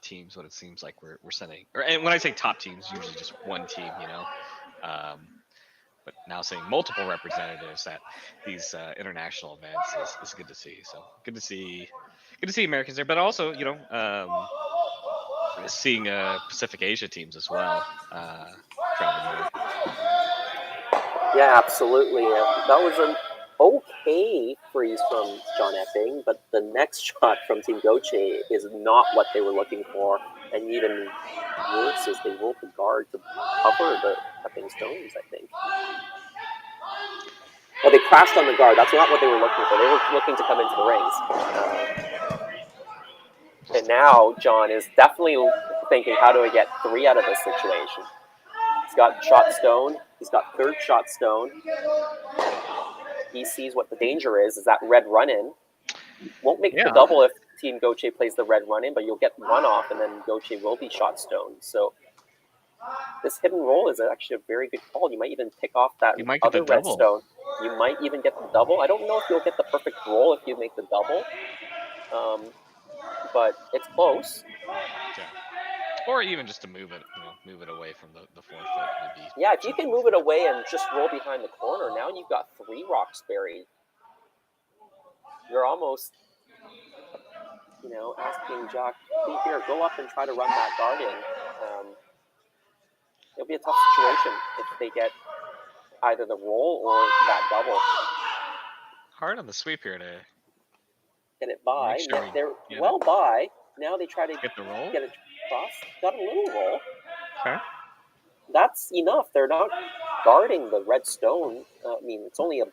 teams. What it seems like we're sending, and when I say top teams, usually just one team. But now seeing multiple representatives at these international events is good to see. So good to see Americans there, but also seeing Pacific Asia teams as well traveling there. Yeah, absolutely. That was an okay freeze from John Epping, but the next shot from Team Gauthier is not what they were looking for, and even worse is they rolled the guard to cover the Epping stones, I think. Well, they crashed on the guard. That's not what they were looking for. They were looking to come into the rings. And now John is definitely thinking, how do I get three out of this situation? He's got shot stone. He's got third shot stone. He sees what the danger is that red run-in. Won't make the double if Team Gauthier plays the red run-in, but you'll get one off, and then Gauthier will be shot stone. So this hidden roll is actually a very good call. You might even pick off that other red stone. You might even get the double. I don't know if you'll get the perfect roll if you make the double, but it's close. Yeah. Or even just to move it away from the forefoot. Maybe. Yeah, if you can move it away and just roll behind the corner, now you've got three rocks buried. You're almost, asking Jacques, here, go up and try to run that guard in. It'll be a tough situation if they get either the roll or that double. Hard on the sweep here to get it by. Sure they're well by. Now they try to get the roll. Get it across. Got a little roll. Okay. That's enough. They're not guarding the red stone. I mean, it's only a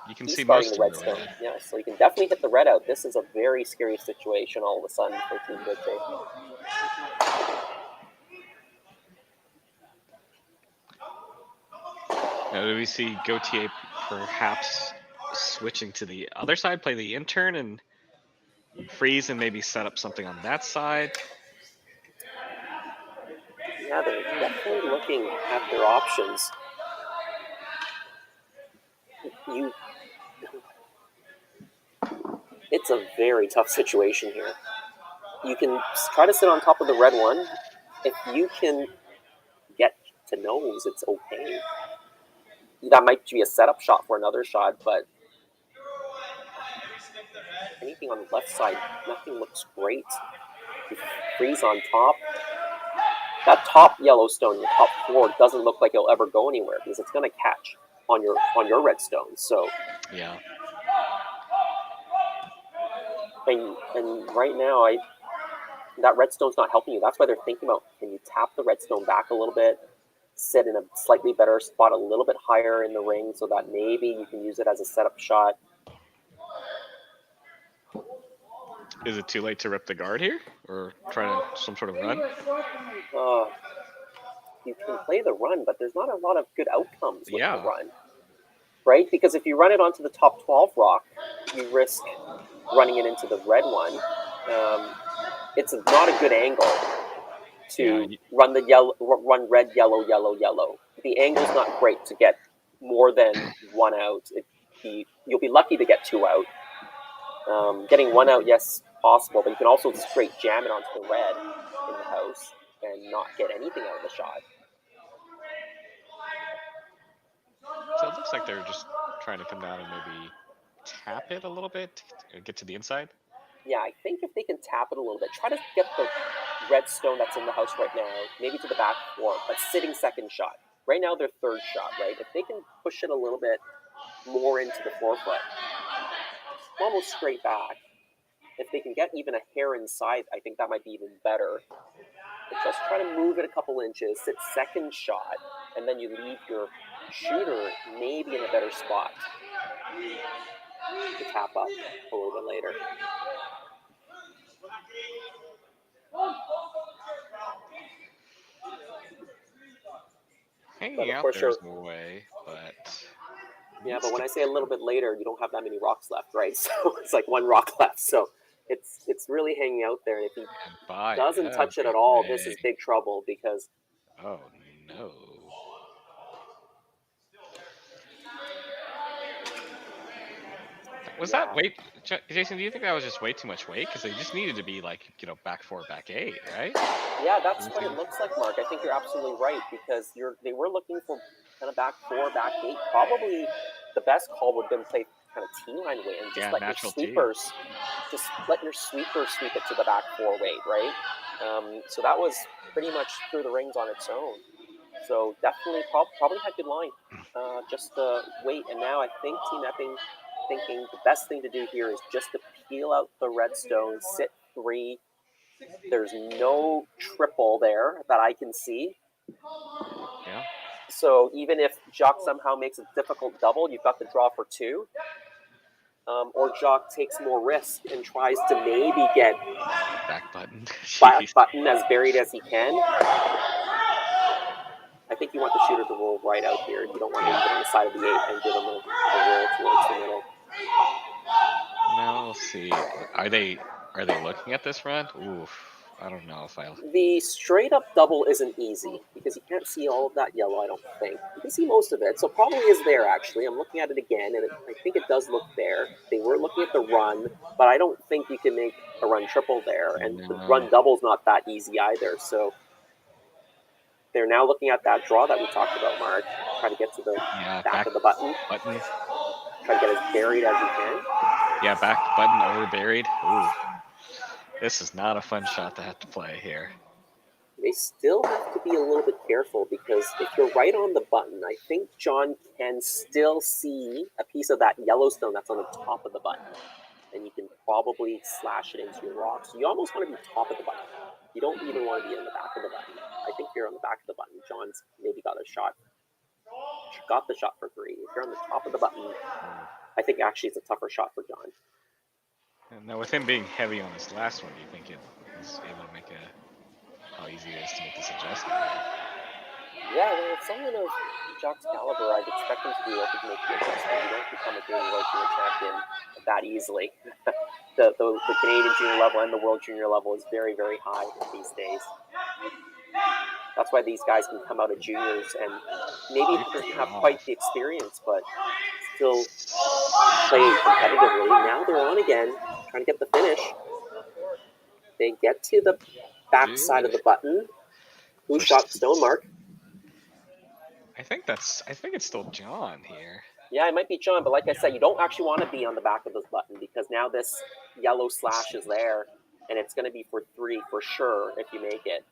You can piece see guarding most the of red the stone. red. Yeah, so you can definitely hit the red out. This is a very scary situation all of a sudden for Team Gauthier. Now, do we see Gauthier perhaps switching to the other side, play the intern and freeze and maybe set up something on that side? Yeah, they're definitely looking at their options. It's a very tough situation here. You can try to sit on top of the red one. If you can get to nose, it's okay. That might be a setup shot for another shot, but anything on the left side, nothing looks great. You freeze on top. That top Yellowstone, the top floor, doesn't look like it'll ever go anywhere because it's going to catch on your redstone. So Yeah. and right now, that redstone's not helping you. That's why they're thinking about, can you tap the redstone back a little bit, sit in a slightly better spot, a little bit higher in the ring, so that maybe you can use it as a setup shot. Is it too late to rip the guard here, or try some sort of run? You can play the run, but there's not a lot of good outcomes with the Yeah. run, right? Because if you run it onto the top 12 rock, you risk running it into the red one. It's not a good angle to run run red, yellow, yellow, yellow. The angle's not great to get more than one out. You'll be lucky to get 2 out. Getting 1 out, yes, possible, but you can also straight jam it onto the red in the house and not get anything out of the shot. So it looks like they're just trying to come down and maybe tap it a little bit to get to the inside. Yeah, I think if they can tap it a little bit, try to get the red stone that's in the house right now, maybe to the back 4, but sitting second shot. Right now, their third shot, right? If they can push it a little bit more into the 4-foot, almost straight back. If they can get even a hair inside, I think that might be even better. But just try to move it a couple inches, sit second shot, and then you leave your shooter maybe in a better spot to tap up a little bit later. Hanging out there's no way, but... Yeah, but when I say a little bit later, you don't have that many rocks left, right? So it's like 1 rock left. So it's really hanging out there. And if he doesn't touch it at all, this is big trouble because... Oh, no. Was that weight, Jason? Do you think that was just way too much weight? Because they just needed to be like, back 4, back 8, right? Yeah, that's what it looks like, Mark. I think you're absolutely right because they were looking for kind of back 4, back 8. Probably the best call would have been play kind of T-line weight and just let your sweepers, sweep it to the back 4 weight, right? So that was pretty much through the rings on its own. So definitely, probably had good line. Just wait, and now I think Team Epping thinking the best thing to do here is just to peel out the redstone, sit 3. There's no triple there that I can see. Yeah. So even if Jacques somehow makes a difficult double, you've got the draw for 2. Or Jacques takes more risk and tries to maybe get back button. back button as buried as he can. I think you want the shooter to roll right out here. You don't want him to get on the side of the 8 and give him a roll towards the middle. Now we'll see. Are they looking at this run? Oof. I don't know if I'll... The straight up double isn't easy because you can't see all of that yellow, I don't think. You can see most of it, so probably is there actually. I'm looking at it again, and I think it does look there. They were looking at the run, but I don't think you can make a run triple there, and the run double's not that easy either, so... They're now looking at that draw that we talked about, Mark. Try to get to the back of the button. Try to get as buried as you can. Yeah, back button over buried. Ooh. This is not a fun shot to have to play here. They still have to be a little bit careful because if you're right on the button, I think John can still see a piece of that Yellowstone that's on the top of the button. And you can probably slash it into your rock. So you almost want to be top of the button. You don't even want to be in the back of the button. I think you're on the back of the button. John's maybe got a shot got the shot for 3. If you're on the top of the button, I think actually it's a tougher shot for John. And now with him being heavy on this last one, do you think he's able to make how easy it is to make this adjustment? Yeah, well, someone of Jacques' caliber, I'd expect him to be able to make the adjustment. You don't become a junior world junior champion that easily. the Canadian junior level and the world junior level is very, very high these days. That's why these guys can come out of juniors and maybe doesn't have quite the experience, but still play competitively. Now they're on again, trying to get the finish. They get to the back side of the button. Who shot stone mark? I think it's still John here. Yeah, it might be John, but like I said, you don't actually want to be on the back of this button because now this yellow slash is there, and it's going to be for 3 for sure if you make it.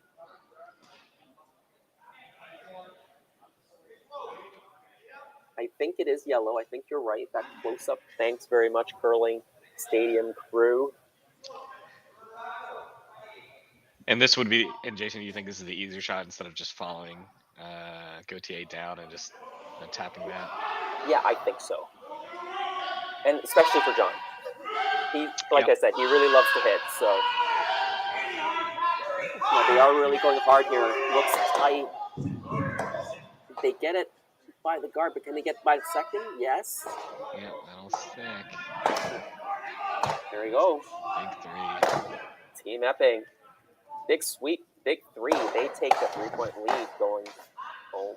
I think it is yellow. I think you're right. That close-up. Thanks very much, Curling Stadium crew. And this would be, and Jason, you think this is the easier shot instead of just following Gauthier down and just tapping that? Yeah, I think so. And especially for John. He, like I said, he really loves to hit, so. They are really going hard here. Looks tight. They get it by the guard, but can they get by the second? Yes. Yeah, that'll stick. There we go. Big 3. Team Epping. Big sweep, big 3. They take the 3-point lead going home.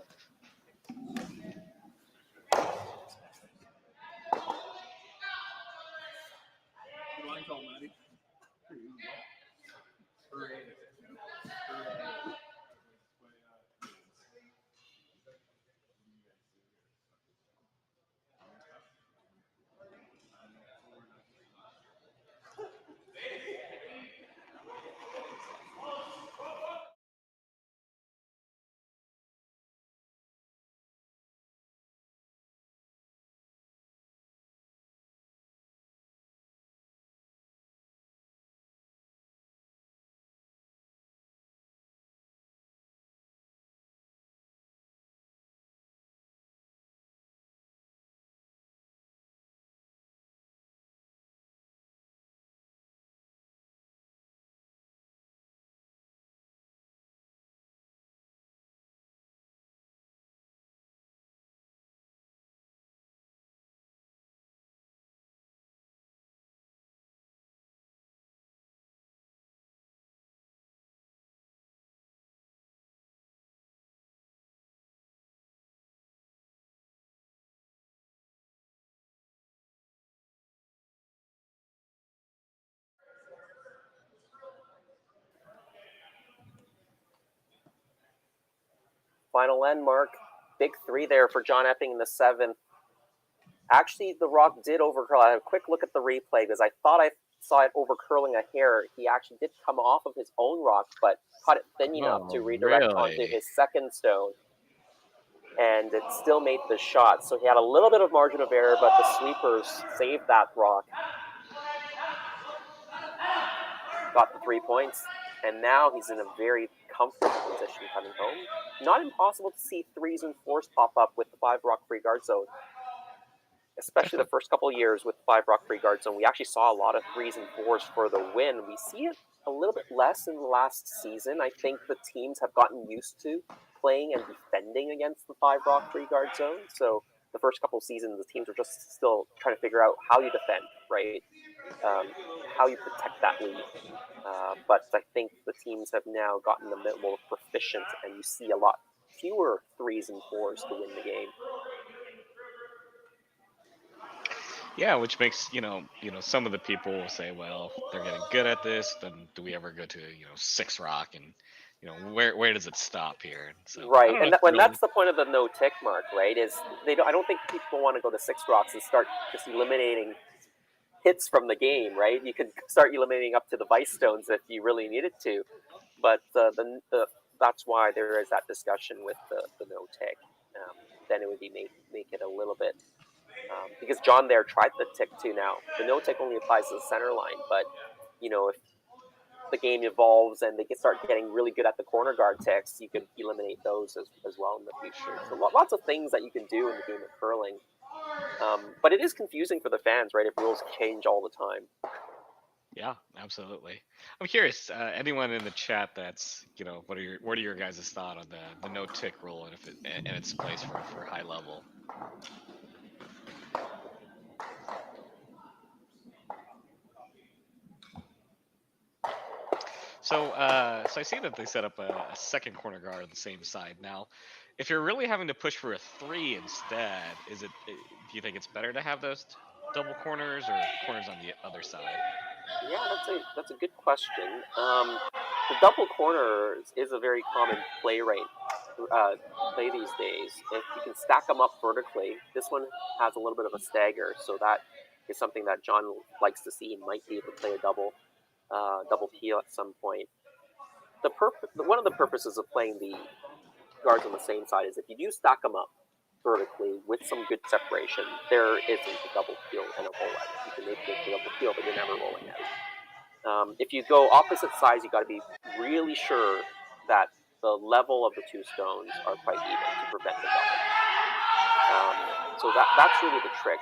Final landmark, big 3 there for John Epping in the 7th. Actually, the rock did overcurl. I had a quick look at the replay because I thought I saw it overcurling a hair. He actually did come off of his own rock, but caught it thin enough to redirect onto his second stone. And it still made the shot. So he had a little bit of margin of error, but the sweepers saved that rock. Got the 3 points. And now he's in a very comfortable position coming home. Not impossible to see 3s and 4s pop up with the 5 rock free guard zone. Especially the first couple of years with 5 rock free guard zone. We actually saw a lot of 3s and 4s for the win. We see it a little bit less in the last season. I think the teams have gotten used to playing and defending against the 5 rock free guard zone. So the first couple of seasons, the teams are just still trying to figure out how you defend, right? How you protect that lead. But I think the teams have now gotten a bit more proficient, and you see a lot fewer 3s and 4s to win the game. Yeah, which makes some of the people will say, well, they're getting good at this. Then do we ever go to 6 rock, and where does it stop here? So, right, and that's the point of the no tick mark, right? Is I don't think people want to go to 6 rocks and start just eliminating hits from the game, right? You could start eliminating up to the vice stones if you really needed to, but that's why there is that discussion with the no tick. Then it would be make it a little bit. Because John there tried the tick too now. The no tick only applies to the center line, but if the game evolves and they start getting really good at the corner guard ticks, you can eliminate those as well in the future. So lots of things that you can do in the game of curling. But it is confusing for the fans, right? If rules change all the time. Yeah, absolutely. I'm curious. Anyone in the chat that's what are your guys' thought on the no tick rule and if it and its place for high level? So I see that they set up a second corner guard on the same side. Now, if you're really having to push for a 3 instead, do you think it's better to have those double corners or corners on the other side? Yeah, that's a good question. The double corners is a very common play these days. If you can stack them up vertically, this one has a little bit of a stagger, so that is something that John likes to see. He might be able to play a double peel at some point. One of the purposes of playing the guards on the same side is if you do stack them up vertically with some good separation, there isn't a double peel and a rollout. You can make a double peel, but you're never rolling out. If you go opposite sides, you got to be really sure that the level of the two stones are quite even to prevent the double. So that's really the trick.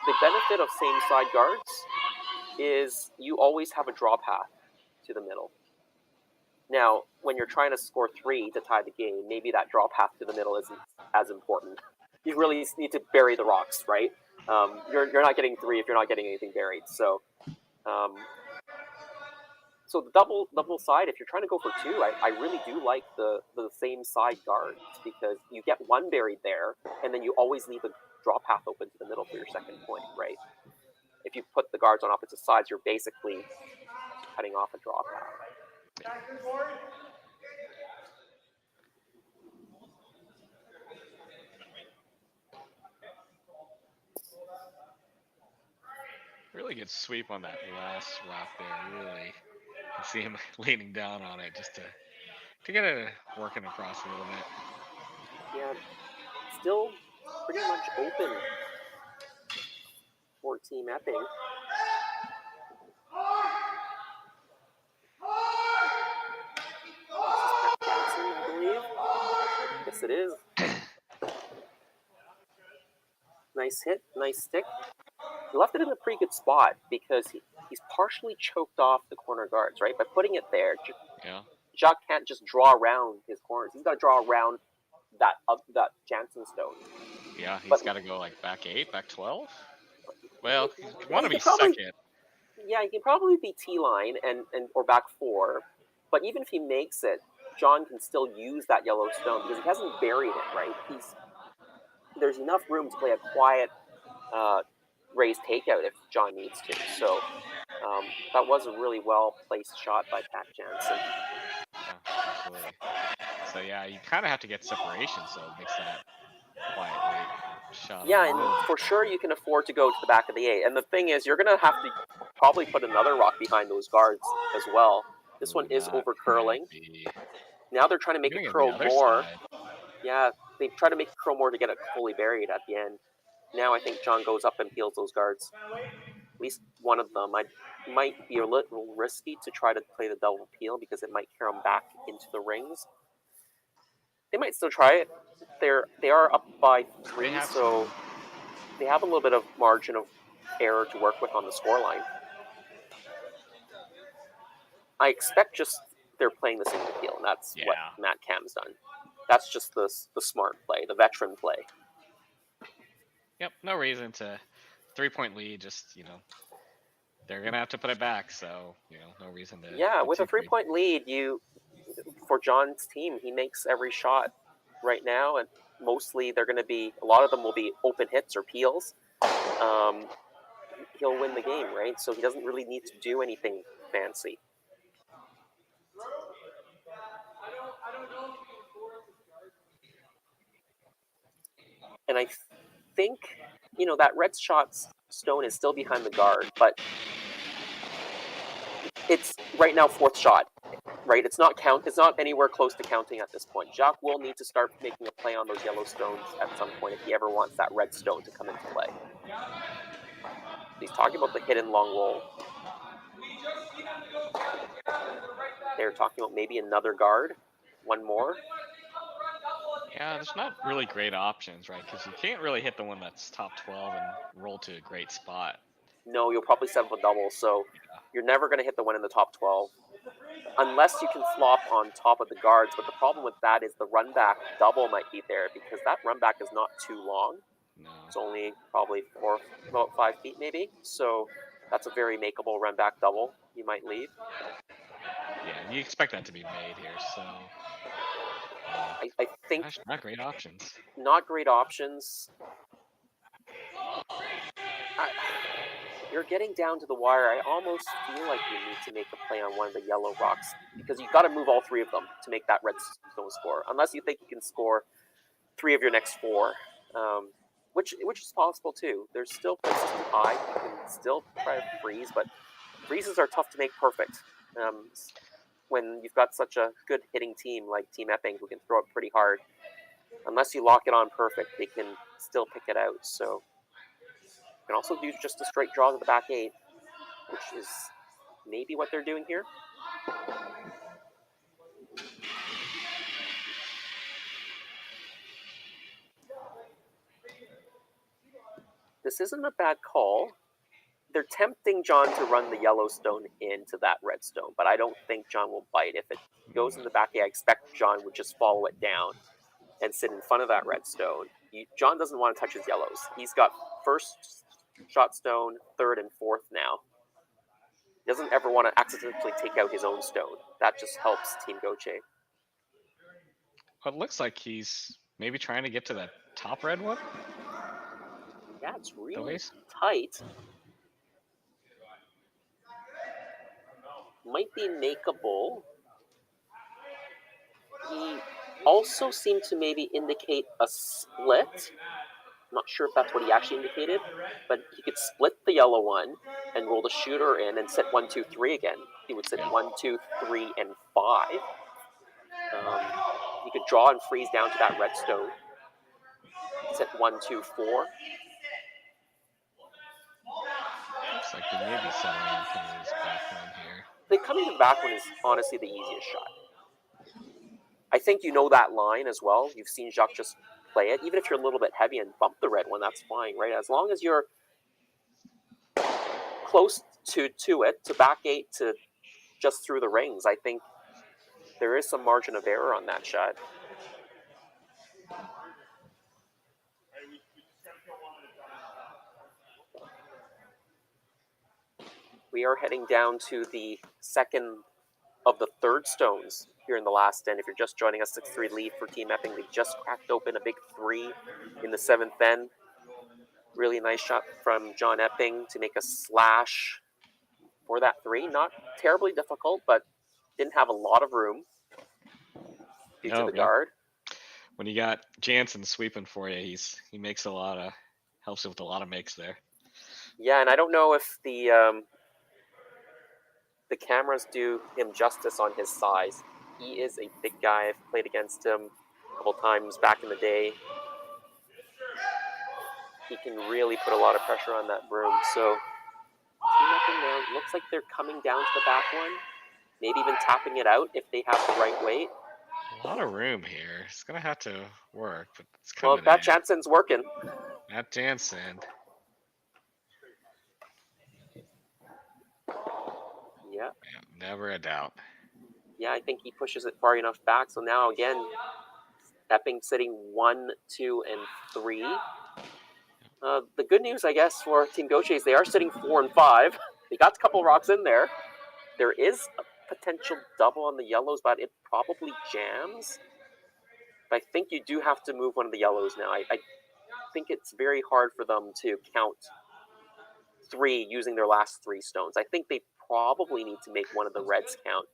The benefit of same side guards is you always have a draw path to the middle. Now, when you're trying to score 3 to tie the game, maybe that draw path to the middle isn't as important. You really need to bury the rocks, right? You're not getting 3 if you're not getting anything buried. So the double side, if you're trying to go for 2, I really do like the same side guards because you get 1 buried there, and then you always leave a draw path open to the middle for your second point, right? If you put the guards on opposite sides, you're basically cutting off a draw path. Really good sweep on that last rock there. Really, you can see him leaning down on it just to get it working across a little bit. Yeah, still pretty much open for Team Epping. Jackson, I believe. Yes, it is. Nice hit, nice stick. He left it in a pretty good spot because he's partially choked off the corner guards, right? By putting it there, Jacques can't just draw around his corners. He's got to draw around that Jansen stone. Yeah, he's got to go like back 8, back 12. Well, you want to be second. Yeah, he can probably be T-line or back 4. But even if he makes it, John can still use that yellow stone because he hasn't buried it, right? There's enough room to play a quiet raised takeout if John needs to. So that was a really well-placed shot by Pat Jansen. Yeah, absolutely. So yeah, you kind of have to get separation so it makes that quiet shot. Yeah, and for sure you can afford to go to the back of the 8. And the thing is, you're going to have to probably put another rock behind those guards as well. This one is over curling. Now they're trying to make it curl more. Side. Yeah, they try to make it curl more to get it fully buried at the end. Now I think John goes up and peels those guards. At least one of them. Might be a little risky to try to play the double peel because it might carry them back into the rings. They might still try it. They are up by 3, so they have a little bit of margin of error to work with on the scoreline. I expect just they're playing the single peel, and that's what Matt Cam's done. That's just the smart play, the veteran play. Yep, no reason to 3-point lead. Just they're gonna have to put it back. So no reason to. Yeah, with a 3-point lead, for John's team, he makes every shot right now, and mostly a lot of them will be open hits or peels. He'll win the game, right? So he doesn't really need to do anything fancy. And I think, that red shot stone is still behind the guard, but it's right now 4th shot, right? It's not anywhere close to counting at this point. Jacques will need to start making a play on those yellow stones at some point if he ever wants that red stone to come into play. He's talking about the hidden long roll. they're talking about maybe another guard, one more. Yeah, there's not really great options, right? Because you can't really hit the one that's top 12 and roll to a great spot. No, you'll probably set up a double, so you're never going to hit the one in the top 12. Unless you can flop on top of the guards, but the problem with that is the run back double might be there because that run back is not too long. No. It's only probably about 5 feet maybe. So that's a very makeable run back double. You might leave. Yeah, you expect that to be made here, so. I think Gosh, not great options. Not great options. You're getting down to the wire. I almost feel like you need to make a play on one of the yellow rocks because you've got to move all 3 of them to make that redstone score. Unless you think you can score 3 of your next 4, which is possible too. There's still places to hide. You can still try to freeze, but freezes are tough to make perfect. When you've got such a good hitting team like Team Epping who can throw it pretty hard, unless you lock it on perfect, they can still pick it out. So you can also do just a straight draw to the back 8, which is maybe what they're doing here. This isn't a bad call. They're tempting John to run the Yellowstone into that redstone, but I don't think John will bite. If it goes in the back 8, I expect John would just follow it down and sit in front of that redstone. John doesn't want to touch his yellows. He's got first shot stone, 3rd, and 4th now. He doesn't ever want to accidentally take out his own stone. That just helps Team Gauthier. Well, it looks like he's maybe trying to get to that top red one. Yeah, it's really tight. Might be makeable. He also seemed to maybe indicate a split. I'm not sure if that's what he actually indicated, but he could split the yellow one and roll the shooter in and sit 1, 2, 3 again. He would sit 1, 2, 3, and 5. He could draw and freeze down to that redstone. Sit 1, 2, 4. Looks like they may be settling on coming to this back one here. The coming to the back one is honestly the easiest shot. I think you know that line as well. You've seen Jacques just play it. Even if you're a little bit heavy and bump the red one, that's fine, right? As long as you're close to it, to back 8, to just through the rings, I think there is some margin of error on that shot. We are heading down to the second of the 3rd stones here in the last end. If you're just joining us, 6-3 lead for Team Epping. They just cracked open a big 3 in the 7th end. Really nice shot from John Epping to make a slash for that 3. Not terribly difficult, but didn't have a lot of room due to the guard. When you got Jansen sweeping for you, he makes helps with a lot of makes there. Yeah, and I don't know if the cameras do him justice on his size. He is a big guy. I've played against him a couple times back in the day. He can really put a lot of pressure on that broom. So, looks like they're coming down to the back one. Maybe even tapping it out if they have the right weight. A lot of room here. It's going to have to work, but it's coming Well, that Jansen's working. That Jansen. Yeah. Never a doubt. Yeah, I think he pushes it far enough back. So now again, Epping sitting 1, 2, and 3. The good news, I guess, for Team Gauthier is they are sitting 4 and 5. They got a couple rocks in there. There is a potential double on the yellows, but it probably jams. But I think you do have to move one of the yellows now. I think it's very hard for them to count 3 using their last 3 stones. I think they probably need to make one of the reds count.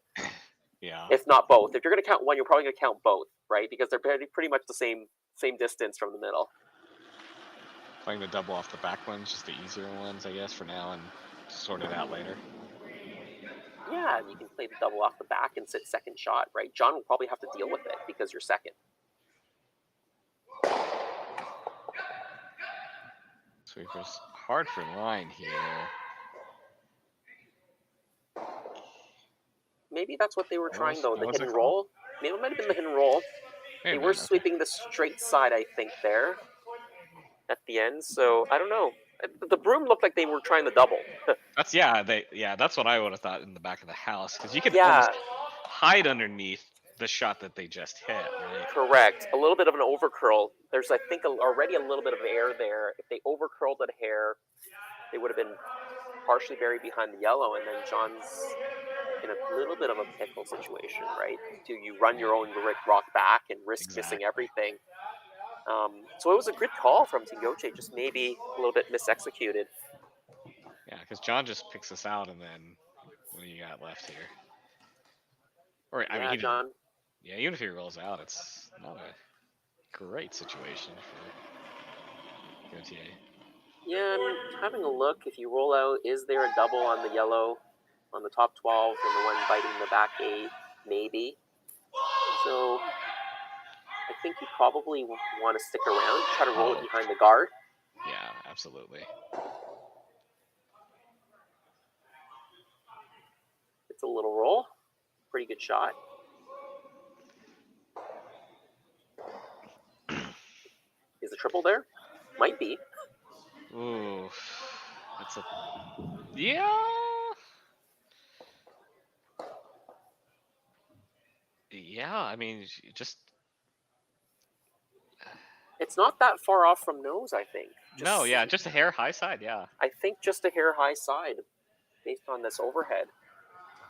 Yeah. If not both. If you're going to count one, you're probably going to count both, right? Because they're pretty much the same distance from the middle. Playing the double off the back ones, just the easier ones, I guess, for now, and sort it out later. Yeah, you can play the double off the back and sit second shot, right? John will probably have to deal with it because you're second. Sweepers hard for line here. maybe that's what they were trying, though. The What was hidden it roll. Maybe it might have been the hidden roll. They were okay. sweeping the straight side, I think, there at the end. So I don't know. The broom looked like they were trying to double. That's that's what I would have thought in the back of the house, because you could Yeah, almost hide underneath the shot that they just hit, right? correct. A little bit of an overcurl. There's, I think, already a little bit of air there. If they overcurled it hair, they would have been partially buried behind the yellow, and then John's in a little bit of a pickle situation, right? Do you run your own rock back and risk missing Exactly. everything? So it was a good call from Team Gauthier, just maybe a little bit misexecuted. Yeah, because John just picks us out, and then what do you got left here? Or I mean, John. Even if he rolls out, it's not a great situation for Gauthier. Yeah, I'm having a look. If you roll out, is there a double on the yellow, on the top 12, and the one biting the back 8? Maybe. So I think you probably want to stick around, try to roll it behind the guard. Yeah, absolutely. It's a little roll. Pretty good shot. Is the triple there? Might be. Ooh, that's a yeah. Yeah, I mean, just It's not that far off from nose, I think. just a hair high side, yeah. I think just a hair high side, based on this overhead.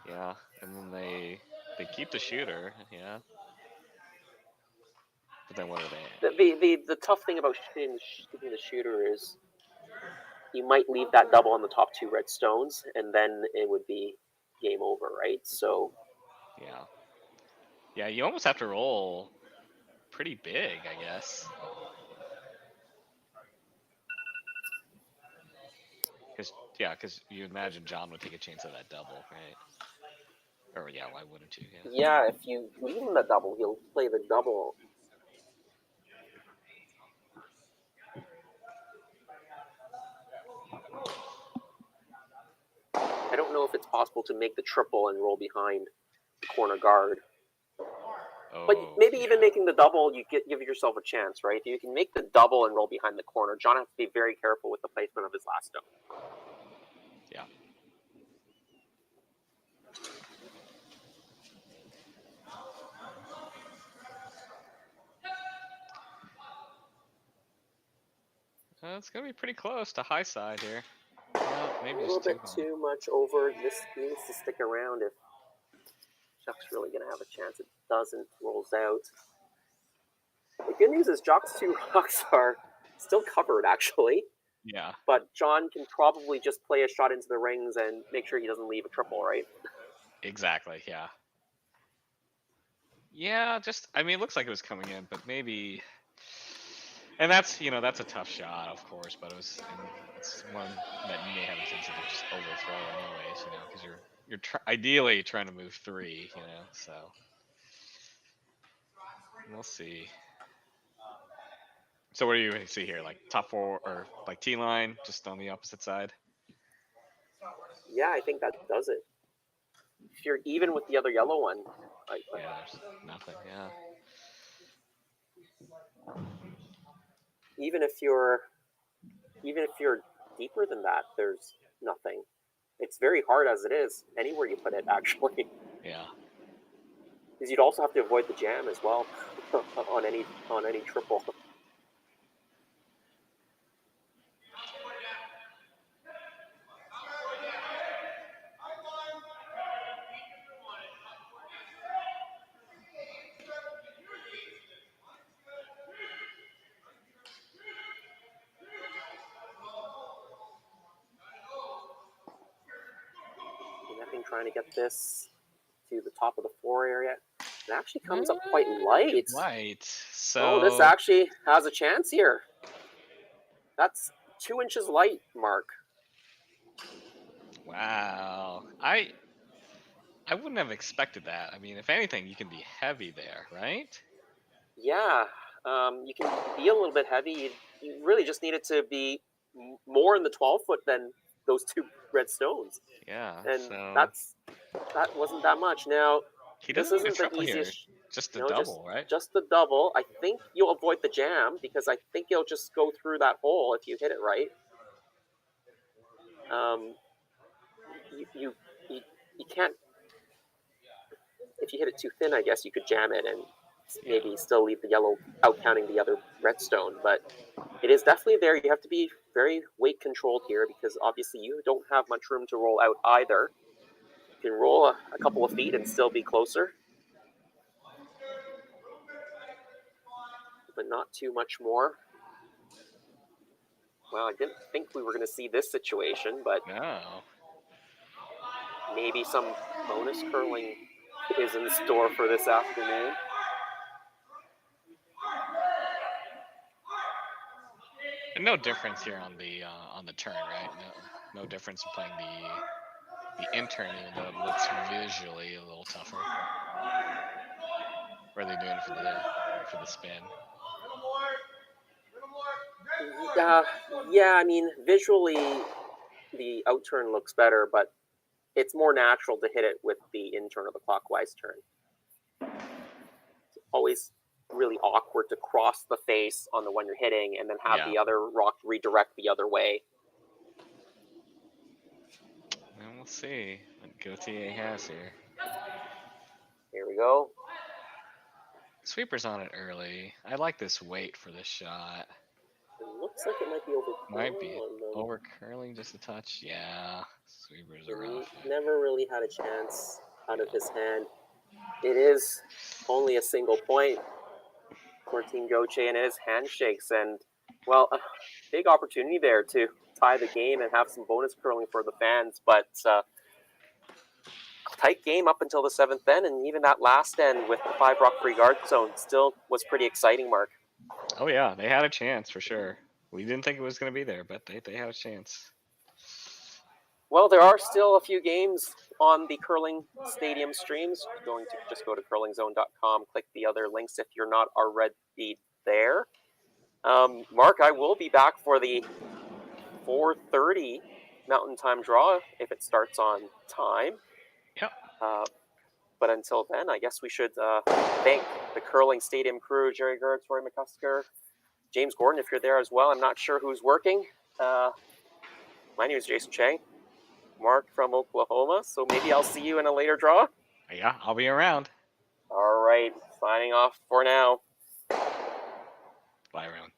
Yeah, and then they keep the shooter, yeah. But then what are they? The tough thing about keeping the shooter is you might leave that double on the top 2 red stones, and then it would be game over, right? So yeah, you almost have to roll pretty big, I guess. Because you imagine John would take a chance at that double, right? Or yeah, why wouldn't you? Yeah, if you leave him the double, he'll play the double. I don't know if it's possible to make the triple and roll behind the corner guard. But maybe even making the double, you give yourself a chance, right? You can make the double and roll behind the corner. John has to be very careful with the placement of his last stone. Yeah. It's gonna be pretty close to high side here. Well, maybe a little bit too much over. This needs to stick around if Jacques really gonna have a chance. It doesn't, rolls out. The good news is Jacques' 2 rocks are still covered, actually. Yeah. But John can probably just play a shot into the rings and make sure he doesn't leave a triple, right? Exactly, yeah. Yeah, I mean, it looks like it was coming in, but maybe... And that's a tough shot, of course, but it's one that you may have a chance to just overthrow anyways, because you're ideally trying to move 3, so... We'll see. So what do you see here? Like top 4 or like T-line, just on the opposite side? Yeah, I think that does it. If you're even with the other yellow one, yeah, there's nothing. Yeah. Even if you're deeper than that, there's nothing. It's very hard as it is. Anywhere you put it, actually. Yeah. Because you'd also have to avoid the jam as well on any triple. Epping trying to get this to the top of the floor area. It actually comes up quite light. So this actually has a chance here. That's 2 inches light, Mark. Wow. I wouldn't have expected that. I mean, if anything, you can be heavy there, right? Yeah, you can be a little bit heavy. You really just need it to be more in the 12-foot than those 2 red stones. Yeah. And so... that's That wasn't that much. Now, He this doesn't need a isn't the triple here. easiest. Just the No, double, right? just the double. I think you'll avoid the jam because I think you'll just go through that hole if you hit it right. You can't. If you hit it too thin, I guess you could jam it and maybe still leave the yellow out counting the other redstone. But it is definitely there. You have to be very weight controlled here because obviously you don't have much room to roll out either. You can roll a couple of feet and still be closer, but not too much more. Well, I didn't think we were going to see this situation, but No. maybe some bonus curling is in store for this afternoon. And no difference here on the turn, right? No difference in playing the intern, even though it looks visually a little tougher. What are they doing for the spin? Yeah, I mean, visually the outturn looks better, but it's more natural to hit it with the in-turn or the clockwise turn. It's always really awkward to cross the face on the one you're hitting and then have the other rock redirect the other way. And we'll see what Gauthier has here. Here we go. Sweeper's on it early. I like this weight for this shot. It looks like it might be over. Might be over curling just a touch. Yeah, Sweepers are rough. Never really had a chance out of his hand. It is only a single point for Team Gauthier and his handshakes, and well, a big opportunity there to tie the game and have some bonus curling for the fans, but tight game up until the 7th end, and even that last end with the 5 rock free guard zone still was pretty exciting, Mark. Oh yeah, they had a chance for sure. We didn't think it was going to be there, but they had a chance. Well, there are still a few games on the Curling Stadium streams. You're going to just go to curlingzone.com, click the other links if you're not already there. Mark, I will be back for the 4:30 Mountain Time draw if it starts on time. Yep. But until then, I guess we should thank the Curling Stadium crew, Jerry Gertz, Roy McCusker, James Gordon, if you're there as well. I'm not sure who's working. My name is Jason Chang, Mark from Oklahoma, so maybe I'll see you in a later draw. Yeah, I'll be around. All right, signing off for now. Bye, everyone.